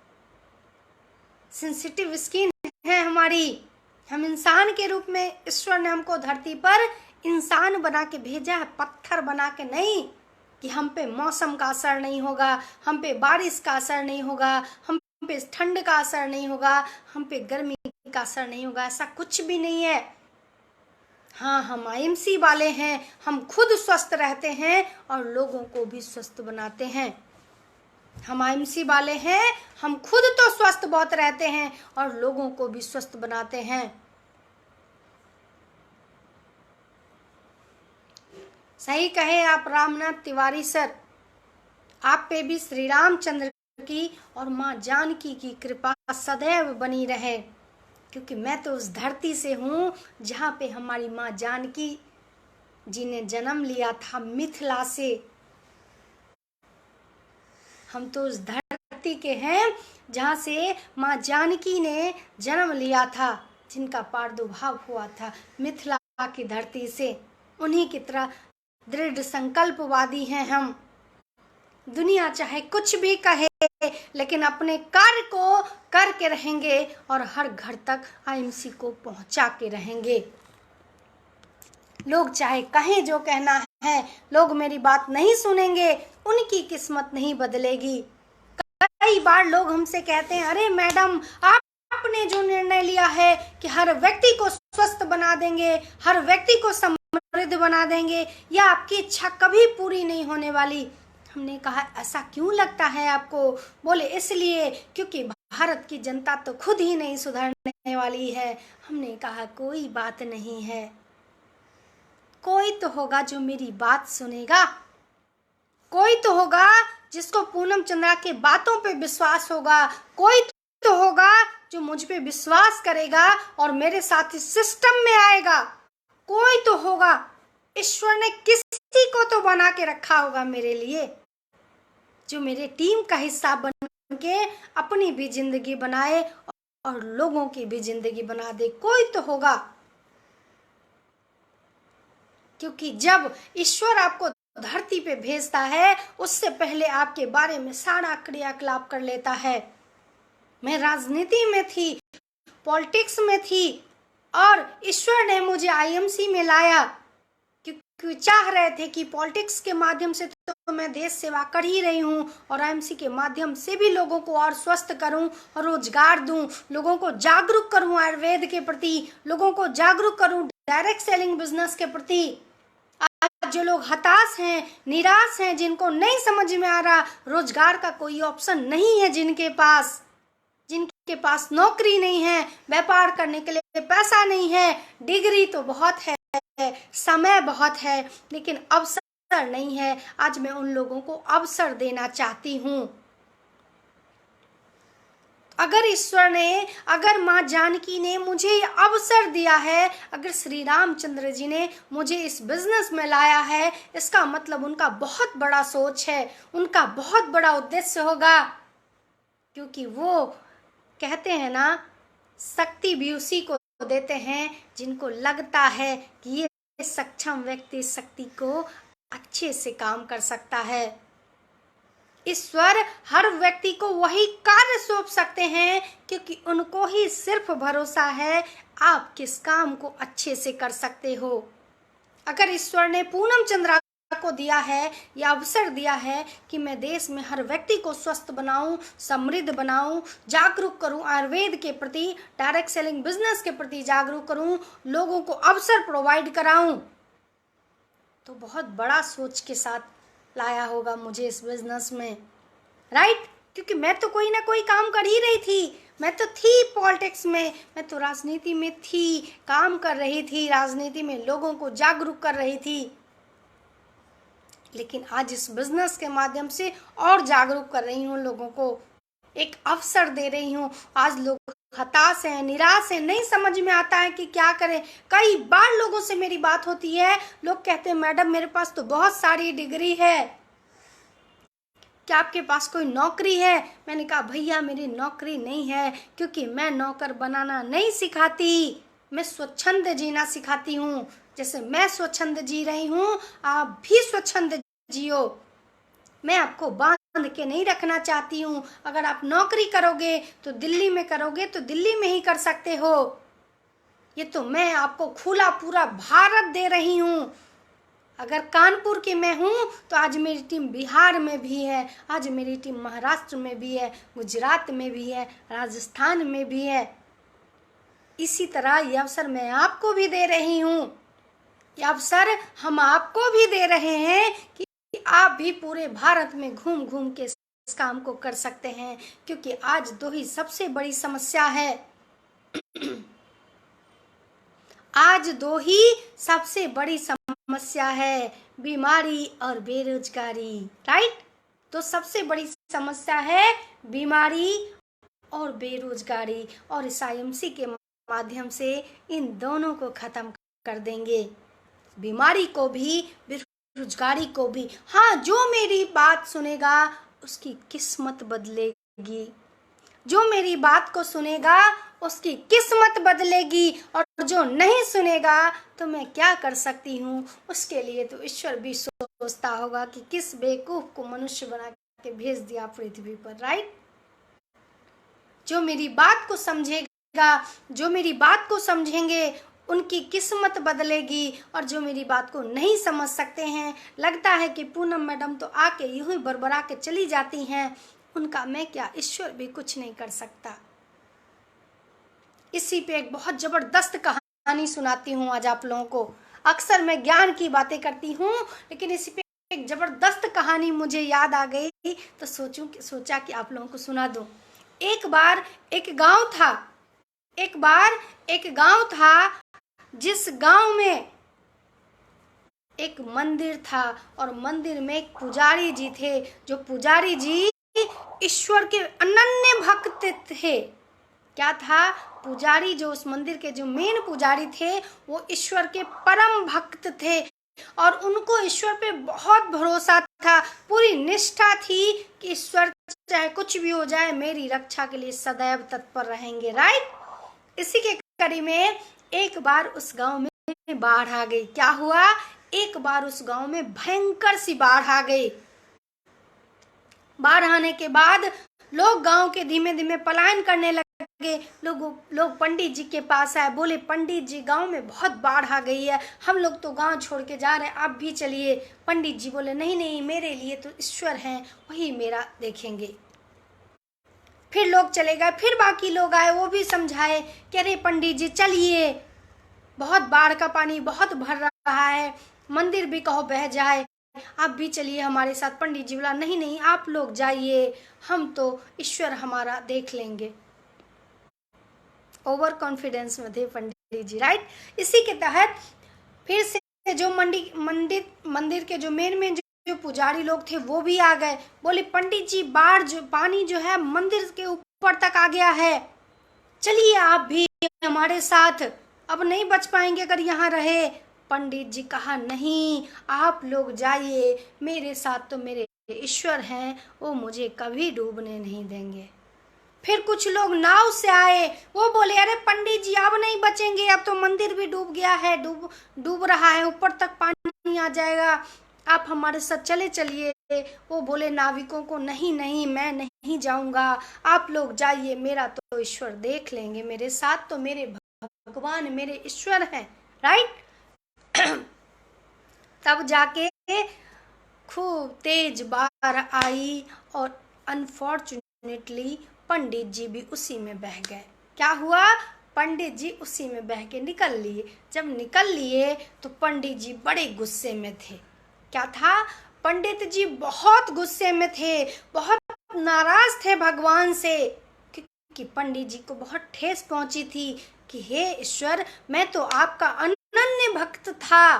सेंसिटिव स्किन है हमारी। हम इंसान के रूप में ईश्वर ने हमको धरती पर इंसान बना के भेजा है, पत्थर बना के नहीं, कि हम पे मौसम का असर नहीं होगा, हम पे बारिश का असर नहीं होगा, हम पे ठंड का असर नहीं होगा, हम पे गर्मी का असर नहीं होगा, ऐसा कुछ भी नहीं है। हाँ, हम आईएमसी वाले हैं, हम खुद स्वस्थ रहते हैं और लोगों को भी स्वस्थ बनाते हैं। हम आईएमसी वाले हैं, हम खुद तो स्वस्थ बहुत रहते हैं और लोगों को भी स्वस्थ बनाते हैं। सही कहे आप रामनाथ तिवारी सर, आप पे भी श्री रामचंद्र की और माँ जानकी की कृपा सदैव बनी रहे, क्योंकि मैं तो उस धरती से हूँ जहाँ पे हमारी माँ जानकी जी ने जन्म लिया था, मिथिला से। हम तो उस धरती के हैं जहाँ से माँ जानकी ने जन्म लिया था, जिनका प्रादुर्भाव हुआ था मिथिला की धरती से। उन्हीं की तरह दृढ़ संकल्पवादी हैं हम। दुनिया चाहे कुछ भी कहे, लेकिन अपने कार्य को करके रहेंगे और हर घर तक आईएमसी को पहुंचा के रहेंगे। लोग चाहे कहें जो कहना है, लोग मेरी बात नहीं सुनेंगे, उनकी किस्मत नहीं बदलेगी। कई बार लोग हमसे कहते हैं, अरे मैडम, आपने जो निर्णय लिया है कि हर व्यक्ति को स्वस्थ बना देंगे, हर व्यक्ति को समृद्ध बना देंगे, या आपकी इच्छा कभी पूरी नहीं होने वाली। हमने कहा, ऐसा क्यों लगता है आपको? बोले, इसलिए क्योंकि भारत की जनता तो खुद ही नहीं सुधरने वाली है। हमने कहा, कोई बात नहीं है, कोई तो होगा जो मेरी बात सुनेगा, कोई तो होगा जिसको पूनम चंद्रा के बातों पे विश्वास होगा, कोई तो होगा जो मुझ पे विश्वास करेगा और मेरे साथ इस सिस्टम में आएगा, कोई तो होगा। ईश्वर ने किसी को तो बना के रखा होगा मेरे लिए, जो मेरे टीम का हिस्सा बन के अपनी भी जिंदगी बनाए और लोगों की भी जिंदगी बना दे, कोई तो होगा। क्योंकि जब ईश्वर आपको धरती पे भेजता है, उससे पहले आपके बारे में सारा क्रियाकलाप कर लेता है। मैं राजनीति में थी, पॉलिटिक्स में थी, और ईश्वर ने मुझे आईएमसी में लाया, क्योंकि चाह रहे थे कि पॉलिटिक्स के माध्यम से तो मैं देश सेवा कर ही रही हूँ, और आईएमसी के माध्यम से भी लोगों को और स्वस्थ करूं और रोजगार दूं, लोगों को जागरूक करूं आयुर्वेद के प्रति, लोगों को जागरूक करूं डायरेक्ट सेलिंग बिजनेस के प्रति। आज जो लोग हताश हैं, निराश हैं, जिनको नहीं समझ में आ रहा, रोजगार का कोई ऑप्शन नहीं है, जिनके पास नौकरी नहीं है, व्यापार करने के लिए पैसा नहीं है, डिग्री तो बहुत है, समय बहुत है, लेकिन अवसर नहीं है। आज मैं उन लोगों को अवसर देना चाहती हूँ। अगर ईश्वर ने, अगर माँ जानकी ने मुझे ये अवसर दिया है, अगर श्री रामचंद्र जी ने मुझे इस बिजनेस में लाया है, इसका मतलब उनका बहुत बड़ा सोच है, उनका बहुत बड़ा उद्देश्य होगा। क्योंकि वो कहते हैं ना, शक्ति भी उसी को देते हैं जिनको लगता है कि ये सक्षम व्यक्ति शक्ति को अच्छे से काम कर सकता है। ईश्वर हर व्यक्ति को वही कार्य सौंप सकते हैं, क्योंकि उनको ही सिर्फ भरोसा है आप किस काम को अच्छे से कर सकते हो। अगर ईश्वर ने पूनम चंद्रा को दिया है, या अवसर दिया है कि मैं देश में हर व्यक्ति को स्वस्थ बनाऊं, समृद्ध बनाऊं, जागरूक करूं, आयुर्वेद के प्रति, डायरेक्ट सेलिंग बिजनेस के प्रति जागरूक करूं, लोगों को अवसर प्रोवाइड कराऊं, तो बहुत बड़ा सोच के साथ लाया होगा मुझे इस बिजनेस में, राइट? क्योंकि मैं तो कोई ना कोई काम कर ही रही थी, मैं तो थी पॉलिटिक्स में, मैं तो राजनीति में थी, काम कर रही थी, राजनीति में लोगों को जागरूक कर रही थी, लेकिन आज इस बिजनेस के माध्यम से और जागरूक कर रही हूँ, लोगों को एक अवसर दे रही हूँ। आज लोग हताश हैं, निराश हैं, नहीं समझ में आता है कि क्या करें। कई बार लोगों से मेरी बात होती है, लोग कहते हैं मैडम मेरे पास तो बहुत सारी डिग्री है, क्या आपके पास कोई नौकरी है? मैंने कहा भैया मेरी नौकरी नहीं है, क्योंकि मैं नौकर बनाना नहीं सिखाती, मैं स्वच्छंद जीना सिखाती हूँ। जैसे मैं स्वच्छंद जी रही हूँ, आप भी स्वच्छंद जियो। मैं आपको बांध के नहीं रखना चाहती हूँ। अगर आप नौकरी करोगे तो दिल्ली में करोगे तो दिल्ली में ही कर सकते हो। ये तो मैं आपको खुला पूरा भारत दे रही हूँ। अगर कानपुर की मैं हूँ तो आज मेरी टीम बिहार में भी है, आज मेरी टीम महाराष्ट्र में भी है, गुजरात में भी है, राजस्थान में भी है। इसी तरह ये अवसर मैं आपको भी दे रही हूँ, ये अवसर हम आपको भी दे रहे हैं कि आप भी पूरे भारत में घूम घूम के इस काम को कर सकते हैं। क्योंकि आज दो ही सबसे बड़ी समस्या है आज दो ही सबसे बड़ी समस्या है, बीमारी और बेरोजगारी। राइट? तो सबसे बड़ी समस्या है बीमारी और बेरोजगारी, और इस IMC के माध्यम से इन दोनों को खत्म कर देंगे, बीमारी को भी बेरोजगारी को भी। हाँ, जो मेरी बात सुनेगा उसकी किस्मत बदलेगी, जो मेरी बात को सुनेगा उसकी किस्मत बदलेगी, और जो नहीं सुनेगा तो मैं क्या कर सकती हूँ। उसके लिए तो ईश्वर भी सोचता होगा कि किस बेवकूफ को मनुष्य बना के भेज दिया पृथ्वी पर। राइट? जो मेरी बात को समझेगा, जो मेरी बात को समझेंगे उनकी किस्मत बदलेगी, और जो मेरी बात को नहीं समझ सकते हैं, लगता है कि पूनम मैडम तो आके यूं ही बरबरा के चली जाती हैं, उनका मैं क्या, ईश्वर भी कुछ नहीं कर सकता। इसी पे एक बहुत जबरदस्त कहानी सुनाती हूँ आज आप लोगों को। अक्सर मैं ज्ञान की बातें करती हूँ, लेकिन इसी पे एक जबरदस्त कहानी मुझे याद आ गई तो सोचा कि आप लोगों को सुना दूं। एक बार एक गांव था जिस गांव में एक मंदिर था, और मंदिर में एक पुजारी जी थे। जो पुजारी जी ईश्वर के अनन्य भक्त थे। क्या था? पुजारी जो उस मंदिर के जो मेन पुजारी थे वो ईश्वर के परम भक्त थे, और उनको ईश्वर पे बहुत भरोसा था, पूरी निष्ठा थी कि ईश्वर चाहे कुछ भी हो जाए मेरी रक्षा के लिए सदैव तत्पर रहेंगे। राइट? इसी के कड़ी में एक बार उस गांव में बाढ़ आ गई। क्या हुआ? एक बार उस गांव में भयंकर सी बाढ़ आ गई। बाढ़ आने के बाद लोग गांव के धीमे धीमे पलायन करने लगे। लोग पंडित जी के पास आए, बोले पंडित जी गांव में बहुत बाढ़ आ गई है, हम लोग तो गांव छोड़ के जा रहे हैं, आप भी चलिए। पंडित जी बोले नहीं नहीं, मेरे लिए तो ईश्वर हैं, वही मेरा देखेंगे। फिर लोग चले गए, फिर बाकी लोग आए, वो भी समझाए कि अरे पंडित जी चलिए, बहुत बाढ़ का पानी बहुत भर रहा है, मंदिर भी कहो बह जाए, आप भी चलिए हमारे साथ। पंडित जी बोला नहीं नहीं, आप लोग जाइए, हम तो ईश्वर हमारा देख लेंगे। ओवर कॉन्फिडेंस में थे पंडित जी। राइट? इसी के तहत फिर से जो मंदिर के जो मेन जो पुजारी लोग थे वो भी आ गए। बोले पंडित जी बाढ़ जो पानी जो है मंदिर के ऊपर तक आ गया है, चलिए आप भी हमारे साथ, अब नहीं बच पाएंगे अगर यहाँ रहे। पंडित जी कहा नहीं, आप लोग जाइए, मेरे साथ तो मेरे ईश्वर हैं, वो मुझे कभी डूबने नहीं देंगे। फिर कुछ लोग नाव से आए, वो बोले अरे पंडित जी अब नहीं बचेंगे, अब तो मंदिर भी डूब गया है, डूब रहा है, ऊपर तक पानी आ जाएगा, आप हमारे साथ चलिए। वो बोले नाविकों को नहीं नहीं, मैं नहीं जाऊंगा, आप लोग जाइए, मेरा तो ईश्वर देख लेंगे, मेरे साथ तो मेरे भगवान मेरे ईश्वर हैं। राइट? तब जाके खूब तेज बाढ़ आई, और अनफॉर्चुनेटली पंडित जी भी उसी में बह गए। क्या हुआ? पंडित जी उसी में बह के निकल लिए। जब निकल लिए तो पंडित जी बड़े गुस्से में थे। क्या था? पंडित जी बहुत गुस्से में थे, बहुत नाराज थे भगवान से, कि पंडित जी को बहुत ठेस पहुंची थी कि हे ईश्वर, मैं तो आपका अनन्य भक्त था।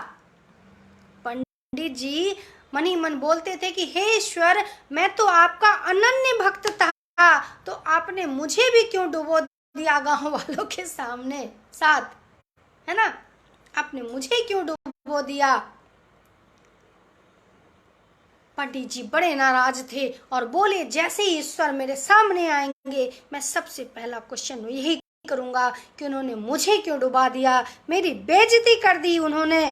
पंडित जी मन ही मन बोलते थे कि हे ईश्वर, मैं तो आपका अनन्य भक्त था, तो आपने मुझे भी क्यों डुबो दिया गांव वालों के साथ, है ना? आपने मुझे क्यों डुबो दिया? पंडित जी बड़े नाराज थे और बोले, जैसे ही ईश्वर मेरे सामने आएंगे मैं सबसे पहला क्वेश्चन यही करूंगा कि उन्होंने मुझे क्यों डुबा दिया, मेरी बेइज्जती कर दी उन्होंने।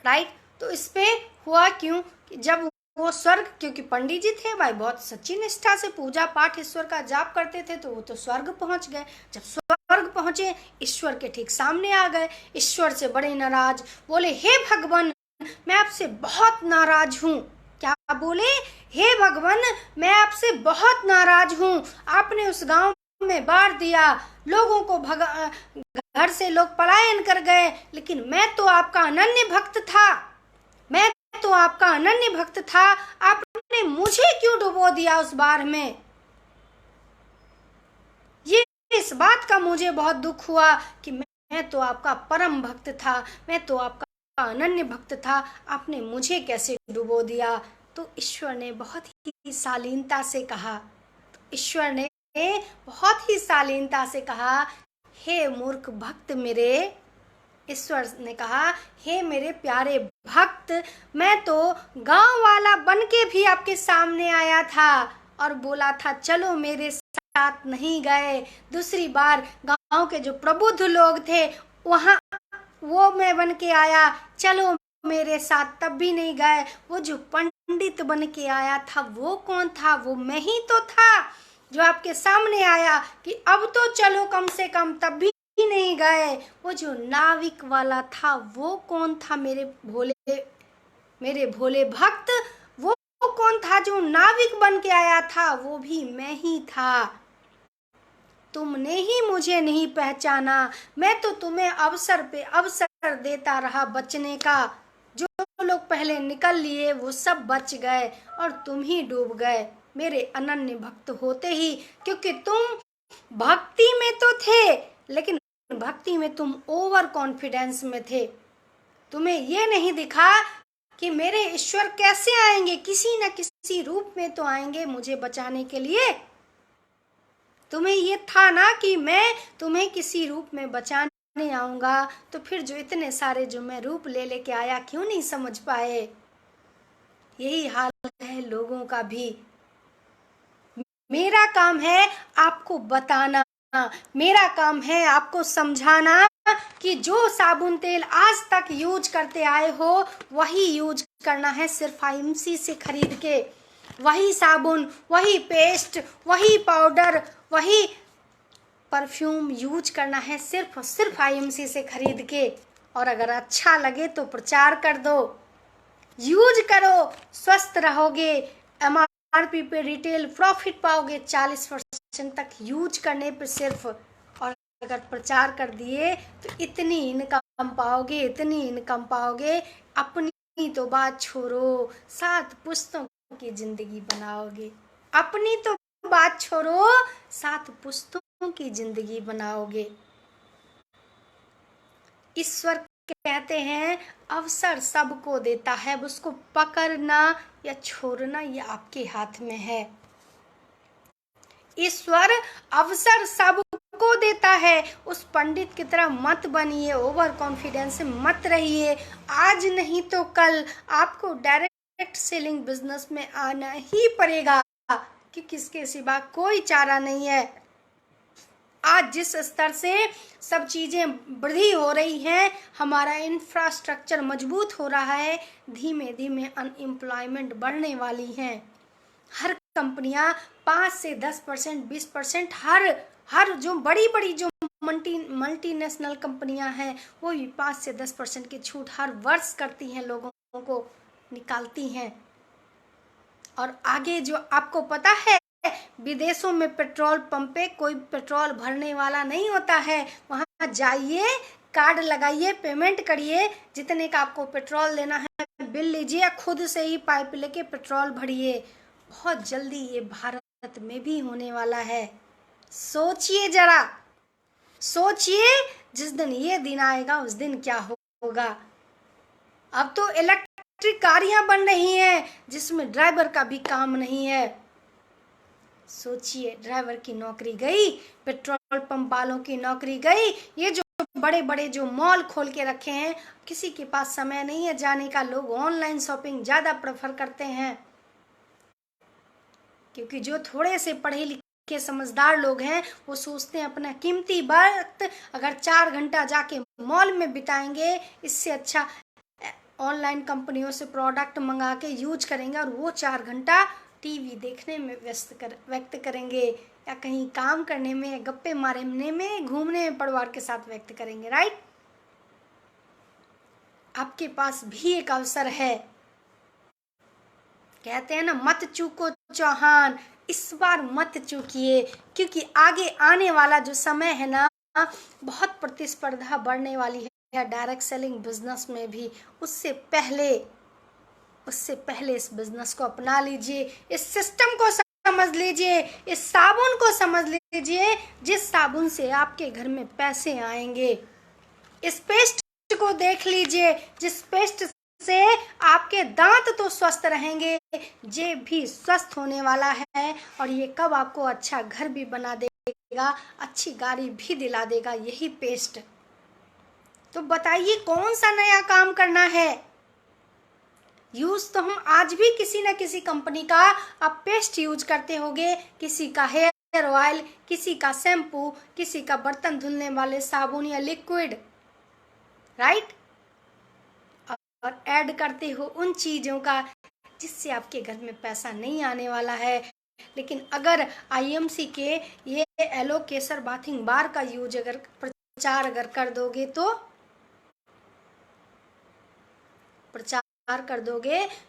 राइट? तो इस पे हुआ क्यों? जब वो स्वर्ग, क्योंकि पंडित जी थे भाई, बहुत सच्ची निष्ठा से पूजा पाठ ईश्वर का जाप करते थे, तो वो तो स्वर्ग पहुंच गए। जब स्वर्ग पहुंचे, ईश्वर के ठीक सामने आ गए। ईश्वर से बड़े नाराज, बोले, हे भगवान, मैं आपसे बहुत नाराज हूँ। क्या बोले? हे भगवान, मैं आपसे बहुत नाराज हूँ। आपने उस गांव में बाढ़ दिया, लोगों को घर से लोग पलायन कर गए, लेकिन मैं तो आपका अनन्य भक्त था, मैं तो आपका अनन्य भक्त था। आपने मुझे क्यों डुबो दिया उस बाढ़ में? ये इस बात का मुझे बहुत दुख हुआ कि मैं तो आपका परम भक्त था, मैं तो आपका अनन्य भक्त था, आपने मुझे कैसे डुबो दिया? तो ईश्वर ने बहुत ही शालीनता से कहा, ईश्वर ने बहुत ही शालीनता से कहा, हे मूर्ख भक्त मेरे, ईश्वर ने कहा, हे मेरे प्यारे भक्त, मैं तो गांव वाला बनके भी आपके सामने आया था और बोला था चलो मेरे साथ, नहीं गए। दूसरी बार गांव के जो प्रबुद्ध लोग थे वहां, वो मैं बन के आया, चलो मेरे साथ, तब भी नहीं गए। वो जो पंडित बन के आया था वो कौन था? वो मैं ही तो था जो आपके सामने आया कि अब तो चलो कम से कम, तब भी नहीं गए। वो जो नाविक वाला था वो कौन था? मेरे भोले भक्त, वो कौन था जो नाविक बन के आया था? वो भी मैं ही था। तुमने ही मुझे नहीं पहचाना। मैं तो तुम्हें अवसर पे अवसर देता रहा बचने का। जो लोग पहले निकल लिए वो सब बच गए और तुम ही डूब गए, मेरे अनन्य भक्त होते ही। क्योंकि तुम भक्ति में तो थे, लेकिन भक्ति में तुम ओवर कॉन्फिडेंस में थे। तुम्हें ये नहीं दिखा कि मेरे ईश्वर कैसे आएंगे, किसी न किसी रूप में तो आएंगे मुझे बचाने के लिए। तुम्हें ये था ना कि मैं तुम्हें किसी रूप में बचाने आऊंगा, तो फिर जो इतने सारे जो मैं रूप ले लेके आया, क्यों नहीं समझ पाए? यही हाल है लोगों का भी। मेरा काम है आपको बताना, मेरा काम है आपको समझाना कि जो साबुन तेल आज तक यूज करते आए हो वही यूज करना है, सिर्फ आईएमसी से खरीद के। वही साबुन, वही पेस्ट, वही पाउडर, वही परफ्यूम यूज करना है, सिर्फ और सिर्फ आईएमसी से खरीद के। और अगर अच्छा लगे तो प्रचार कर दो, यूज करो, स्वस्थ रहोगे। एमआरपी पे रिटेल प्रॉफिट पाओगे 40% तक यूज करने पे सिर्फ। और अगर प्रचार कर दिए तो इतनी इनकम पाओगे, इतनी इनकम पाओगे, अपनी तो बात छोड़ो, 7 पुश्तों की जिंदगी बनाओगे। अपनी तो बात छोड़ो, 7 पुश्तों की जिंदगी बनाओगे। ईश्वर कहते हैं अवसर सबको देता है, उसको पकड़ना या छोड़ना ये आपके हाथ में है। ईश्वर अवसर सबको देता है। उस पंडित की तरह मत बनिए, ओवर कॉन्फिडेंस मत रहिए। आज नहीं तो कल आपको डायरेक्ट सेलिंग बिजनेस में आना ही पड़ेगा, कि किसके सिवा कोई चारा नहीं है। आज जिस स्तर से सब चीज़ें वृद्धि हो रही हैं, हमारा इंफ्रास्ट्रक्चर मजबूत हो रहा है, धीमे धीमे अनएम्प्लॉयमेंट बढ़ने वाली हैं। हर कंपनियां 5 से 10%, 20%, हर जो बड़ी बड़ी जो मल्टीनेशनल कंपनियां हैं वो भी 5 से 10% की छूट हर वर्ष करती हैं, लोगों को निकालती हैं। और आगे जो आपको पता है, विदेशों में पेट्रोल पंप पे कोई पेट्रोल भरने वाला नहीं होता है। वहां जाइए, कार्ड लगाइए, पेमेंट करिए, जितने का आपको पेट्रोल लेना है बिल लीजिए, खुद से ही पाइप लेके पेट्रोल भरिए। बहुत जल्दी ये भारत में भी होने वाला है। सोचिए जरा, सोचिए जिस दिन ये दिन आएगा उस दिन क्या होगा। अब तो इलेक्ट्रिक गाड़ियां बन रही हैं जिसमें ड्राइवर का भी काम नहीं है। सोचिए, ड्राइवर की नौकरी गई, पेट्रोल पंप वालों की नौकरी गई, ये जो बड़े बड़े जो मॉल खोल के रखे हैं, किसी के पास समय नहीं है जाने का। लोग ऑनलाइन शॉपिंग ज्यादा प्रेफर करते हैं, क्योंकि जो थोड़े से पढ़े लिखे समझदार लोग हैं वो सोचते हैं अपना कीमती वक्त अगर 4 घंटा जाके मॉल में बिताएंगे, इससे अच्छा ऑनलाइन कंपनियों से प्रोडक्ट मंगा के यूज करेंगे और वो 4 घंटा टीवी देखने में व्यक्त करेंगे, या कहीं काम करने में, गप्पे मारने में, घूमने में परिवार के साथ व्यक्त करेंगे। राइट? आपके पास भी एक अवसर है। कहते हैं ना, मत चूको चौहान, इस बार मत चूकिए, क्योंकि आगे आने वाला जो समय है ना, बहुत प्रतिस्पर्धा बढ़ने वाली है डायरेक्ट सेलिंग बिजनेस में भी। उससे पहले इस बिजनेस को अपना लीजिए, इस सिस्टम को समझ लीजिए, इस साबुन को समझ लीजिए जिस साबुन से आपके घर में पैसे आएंगे। इस पेस्ट को देख लीजिए जिस पेस्ट से आपके दांत तो स्वस्थ रहेंगे, जेब भी स्वस्थ होने वाला है, और ये कब आपको अच्छा घर भी बना देगा, अच्छी गाड़ी भी दिला देगा, यही पेस्ट। तो बताइए कौन सा नया काम करना है। यूज तो हम आज भी किसी न किसी कंपनी का आप पेस्ट यूज करते होंगे, किसी का हेयर ऑयल, किसी का शैम्पू, किसी का बर्तन धुलने वाले साबुन या लिक्विड। राइट? और ऐड करते हो उन चीजों का जिससे आपके घर में पैसा नहीं आने वाला है। लेकिन अगर आईएमसी के ये एलो केसर बाथिंग बार का यूज अगर प्रचार अगर कर दोगे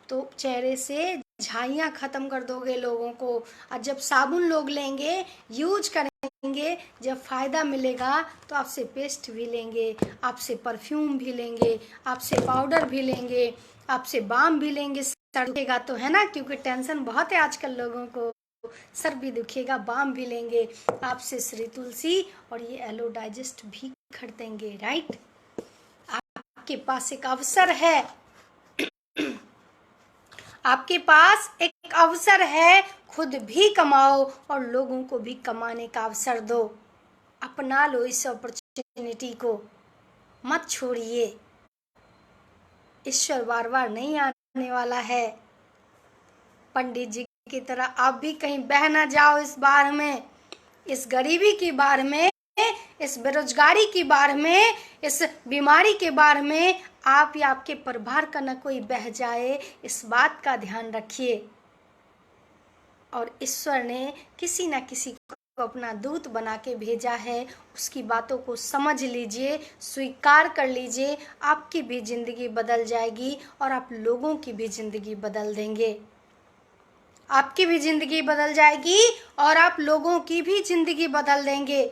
तो चेहरे से झाइयाँ खत्म कर दोगे लोगों को। और जब साबुन लोग लेंगे, यूज करेंगे, जब फायदा मिलेगा तो आपसे पेस्ट भी लेंगे, आपसे परफ्यूम भी लेंगे, आपसे पाउडर भी लेंगे, आपसे बाम भी लेंगे। सर दुखेगा तो है ना, क्योंकि टेंशन बहुत है आजकल लोगों को, सर भी दुखेगा, बाम भी लेंगे, आपसे श्री तुलसी और ये एलो डाइजेस्ट भी खरीदेंगे। राइट? आपके पास एक अवसर है, आपके पास एक अवसर है, खुद भी कमाओ और लोगों को भी कमाने का अवसर दो। अपना लो इस अपॉर्चुनिटी को, मत छोड़िए। ईश्वर बार बार नहीं आने वाला है। पंडित जी की तरह आप भी कहीं बह ना जाओ इस बार में, इस गरीबी की बार में, इस बेरोजगारी की बार में, इस बीमारी के बार में आप या आपके परिवार का न कोई बह जाए, इस बात का ध्यान रखिए। और ईश्वर ने किसी न किसी को अपना दूत बना के भेजा है, उसकी बातों को समझ लीजिए, स्वीकार कर लीजिए। आपकी भी जिंदगी बदल जाएगी और आप लोगों की भी जिंदगी बदल देंगे। आपकी भी जिंदगी बदल जाएगी और आप लोगों की भी जिंदगी बदल देंगे।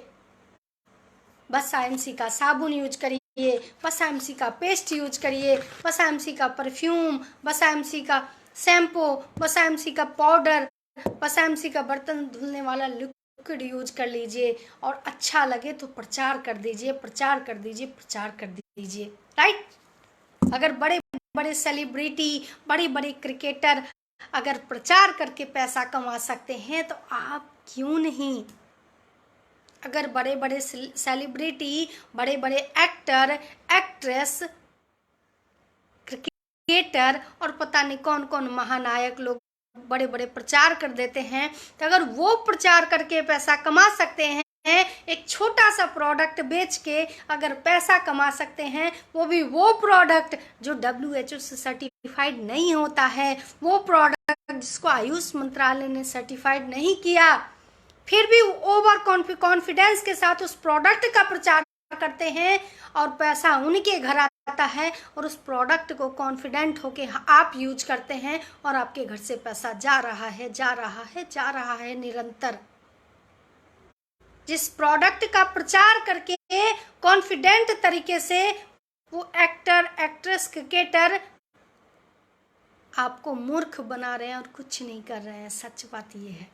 बस आईएमसी का साबुन यूज करिए, बस आईएमसी का पेस्ट यूज करिए, बस आईएमसी का परफ्यूम, बस आईएमसी का शैम्पू, बस आईएमसी का पाउडर, बस आईएमसी का बर्तन धुलने वाला लिक्विड यूज कर लीजिए। और अच्छा लगे तो प्रचार कर दीजिए, प्रचार कर दीजिए, प्रचार कर दीजिए। राइट? अगर बड़े बड़े सेलिब्रिटी, बड़े बड़े क्रिकेटर अगर प्रचार करके पैसा कमा सकते हैं तो आप क्यों नहीं। अगर बड़े बड़े सेलिब्रिटी, बड़े बड़े एक्टर, एक्ट्रेस, क्रिकेटर और पता नहीं कौन कौन महानायक लोग बड़े बड़े प्रचार कर देते हैं, तो अगर वो प्रचार करके पैसा कमा सकते हैं, एक छोटा सा प्रोडक्ट बेच के अगर पैसा कमा सकते हैं, वो भी वो प्रोडक्ट जो WHO से सर्टिफाइड नहीं होता है, वो प्रोडक्ट जिसको आयुष मंत्रालय ने सर्टिफाइड नहीं किया, फिर भी ओवर कॉन्फिडेंस के साथ उस प्रोडक्ट का प्रचार करते हैं और पैसा उनके घर आता है, और उस प्रोडक्ट को कॉन्फिडेंट होके आप यूज करते हैं और आपके घर से पैसा जा रहा है, जा रहा है, जा रहा है निरंतर। जिस प्रोडक्ट का प्रचार करके कॉन्फिडेंट तरीके से वो एक्टर, एक्ट्रेस, क्रिकेटर आपको मूर्ख बना रहे हैं और कुछ नहीं कर रहे हैं, सच बात ये है।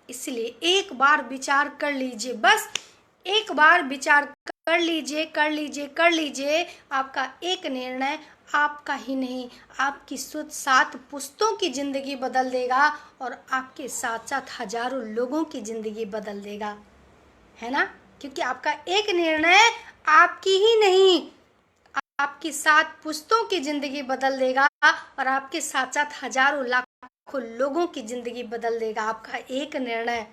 इसलिए एक बार विचार कर लीजिए, बस एक बार विचार कर लीजिए, कर लीजिए, कर लीजिए। आपका एक निर्णय आपका ही नहीं, आपकी 7 पुश्तों की जिंदगी बदल देगा और आपके साथ साथ हजारों लोगों की जिंदगी बदल देगा, है ना? क्योंकि आपका एक निर्णय आपकी ही नहीं, आपकी 7 पुश्तों की जिंदगी बदल देगा और आपके साथ साथ हजारों लाखों लोगों की जिंदगी बदल देगा आपका एक निर्णय।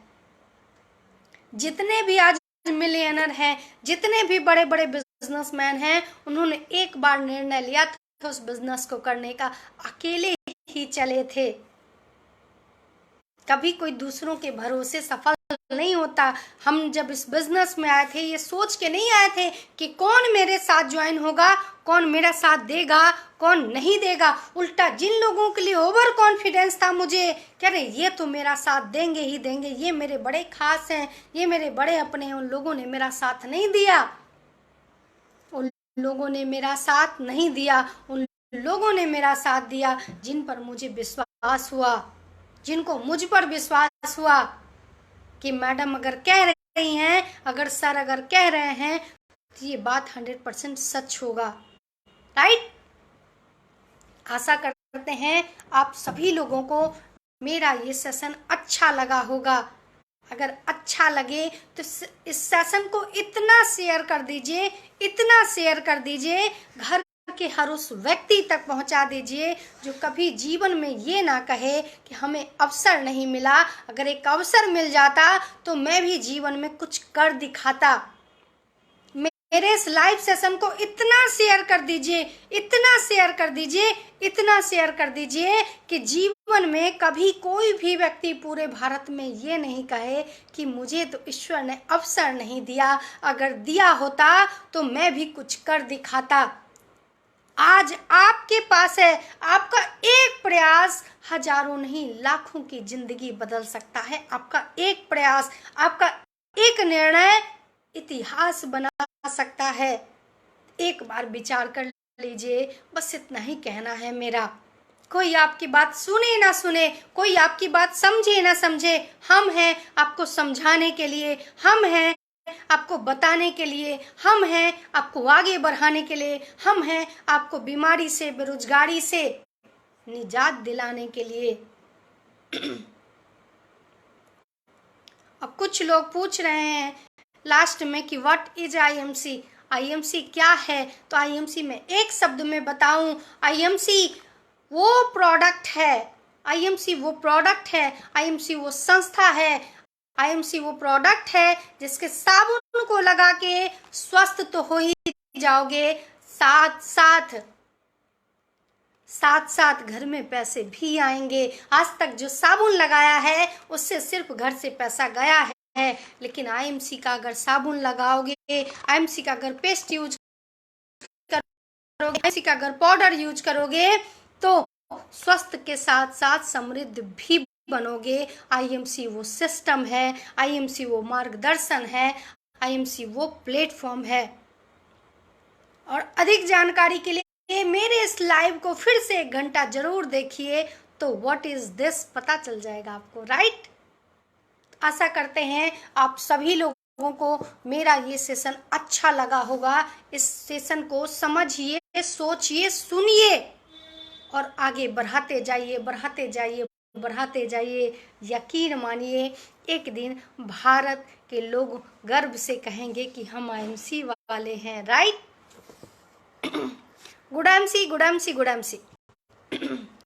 जितने भी आज मिलियनर हैं, जितने भी बड़े बड़े बिजनेसमैन हैं, उन्होंने एक बार निर्णय लिया था उस बिजनेस को करने का, अकेले ही चले थे। कभी कोई दूसरों के भरोसे सफल नहीं होता। हम जब इस बिजनेस में आए थे, ये सोच के नहीं आए थे कि कौन मेरे साथ ज्वाइन होगा, कौन मेरा साथ देगा, कौन नहीं देगा। उल्टा जिन लोगों के लिए ओवर कॉन्फिडेंस था मुझे, कह रहे ये तो मेरा साथ देंगे ही देंगे, ये मेरे बड़े खास हैं, ये मेरे बड़े अपने हैं, उन लोगों ने मेरा साथ नहीं दिया। उन लोगों ने मेरा साथ नहीं दिया, उन लोगों ने मेरा साथ दिया जिन पर मुझे विश्वास हुआ, जिनको मुझ पर विश्वास हुआ कि मैडम अगर कह रही हैं, अगर सर अगर कह रहे हैं तो ये बात 100% सच होगा, राइट? आशा करते हैं आप सभी लोगों को मेरा ये सेशन अच्छा लगा होगा। अगर अच्छा लगे तो इस सेशन को इतना शेयर कर दीजिए, इतना शेयर कर दीजिए, घर के हर उस व्यक्ति तक पहुंचा दीजिए जो कभी जीवन में ये ना कहे कि हमें अवसर नहीं मिला। अगर एक अवसर मिल जाता तो मैं भी जीवन में कुछ कर दिखाता। मेरे इस लाइव सेशन को इतना शेयर कर दीजिए, इतना शेयर कर दीजिए, इतना शेयर कर दीजिए कि जीवन में कभी कोई भी व्यक्ति पूरे भारत में ये नहीं कहे कि मुझे तो ईश्वर ने अवसर नहीं दिया, अगर दिया होता तो मैं भी कुछ कर दिखाता। आज आपके पास है, आपका एक प्रयास हजारों नहीं लाखों की जिंदगी बदल सकता है। आपका एक प्रयास, आपका एक निर्णय इतिहास बना सकता है। एक बार विचार कर लीजिए, बस इतना ही कहना है मेरा। कोई आपकी बात सुने ना सुने, कोई आपकी बात समझे ना समझे, हम हैं आपको समझाने के लिए, हम हैं आपको बताने के लिए, हम हैं आपको आगे बढ़ाने के लिए, हम हैं आपको बीमारी से, बेरोजगारी से निजात दिलाने के लिए। अब कुछ लोग पूछ रहे हैं लास्ट में कि व्हाट इज आईएमसी, आईएमसी क्या है? तो आईएमसी में एक शब्द में बताऊं, आईएमसी वो प्रोडक्ट है, आईएमसी वो प्रोडक्ट है, आईएमसी वो संस्था है, आईएमसी वो प्रोडक्ट है जिसके साबुन को लगा के स्वस्थ तो हो ही जाओगे, साथ साथ घर में पैसे भी आएंगे। आज तक जो साबुन लगाया है उससे सिर्फ घर से पैसा गया है, लेकिन आईएमसी का अगर साबुन लगाओगे, आईएमसी का अगर पेस्ट यूज करोगे, आईएमसी का अगर पाउडर यूज करोगे तो स्वस्थ के साथ साथ समृद्ध भी बनोगे। आईएमसी वो सिस्टम है, आईएमसी वो मार्गदर्शन है, आईएमसी वो प्लेटफॉर्म है। और अधिक जानकारी के लिए मेरे इस लाइव को फिर से 1 घंटा जरूर देखिए तो व्हाट इज दिस पता चल जाएगा आपको, राइट? आशा करते हैं आप सभी लोगों को मेरा ये सेशन अच्छा लगा होगा। इस सेशन को समझिए, सोचिए, सुनिए और आगे बढ़ाते जाइए, बढ़ाते जाइए, बढ़ाते जाइए। यकीन मानिए एक दिन भारत के लोग गर्व से कहेंगे कि हम आईएमसी वाले हैं, right? Good MC, good MC, good MC.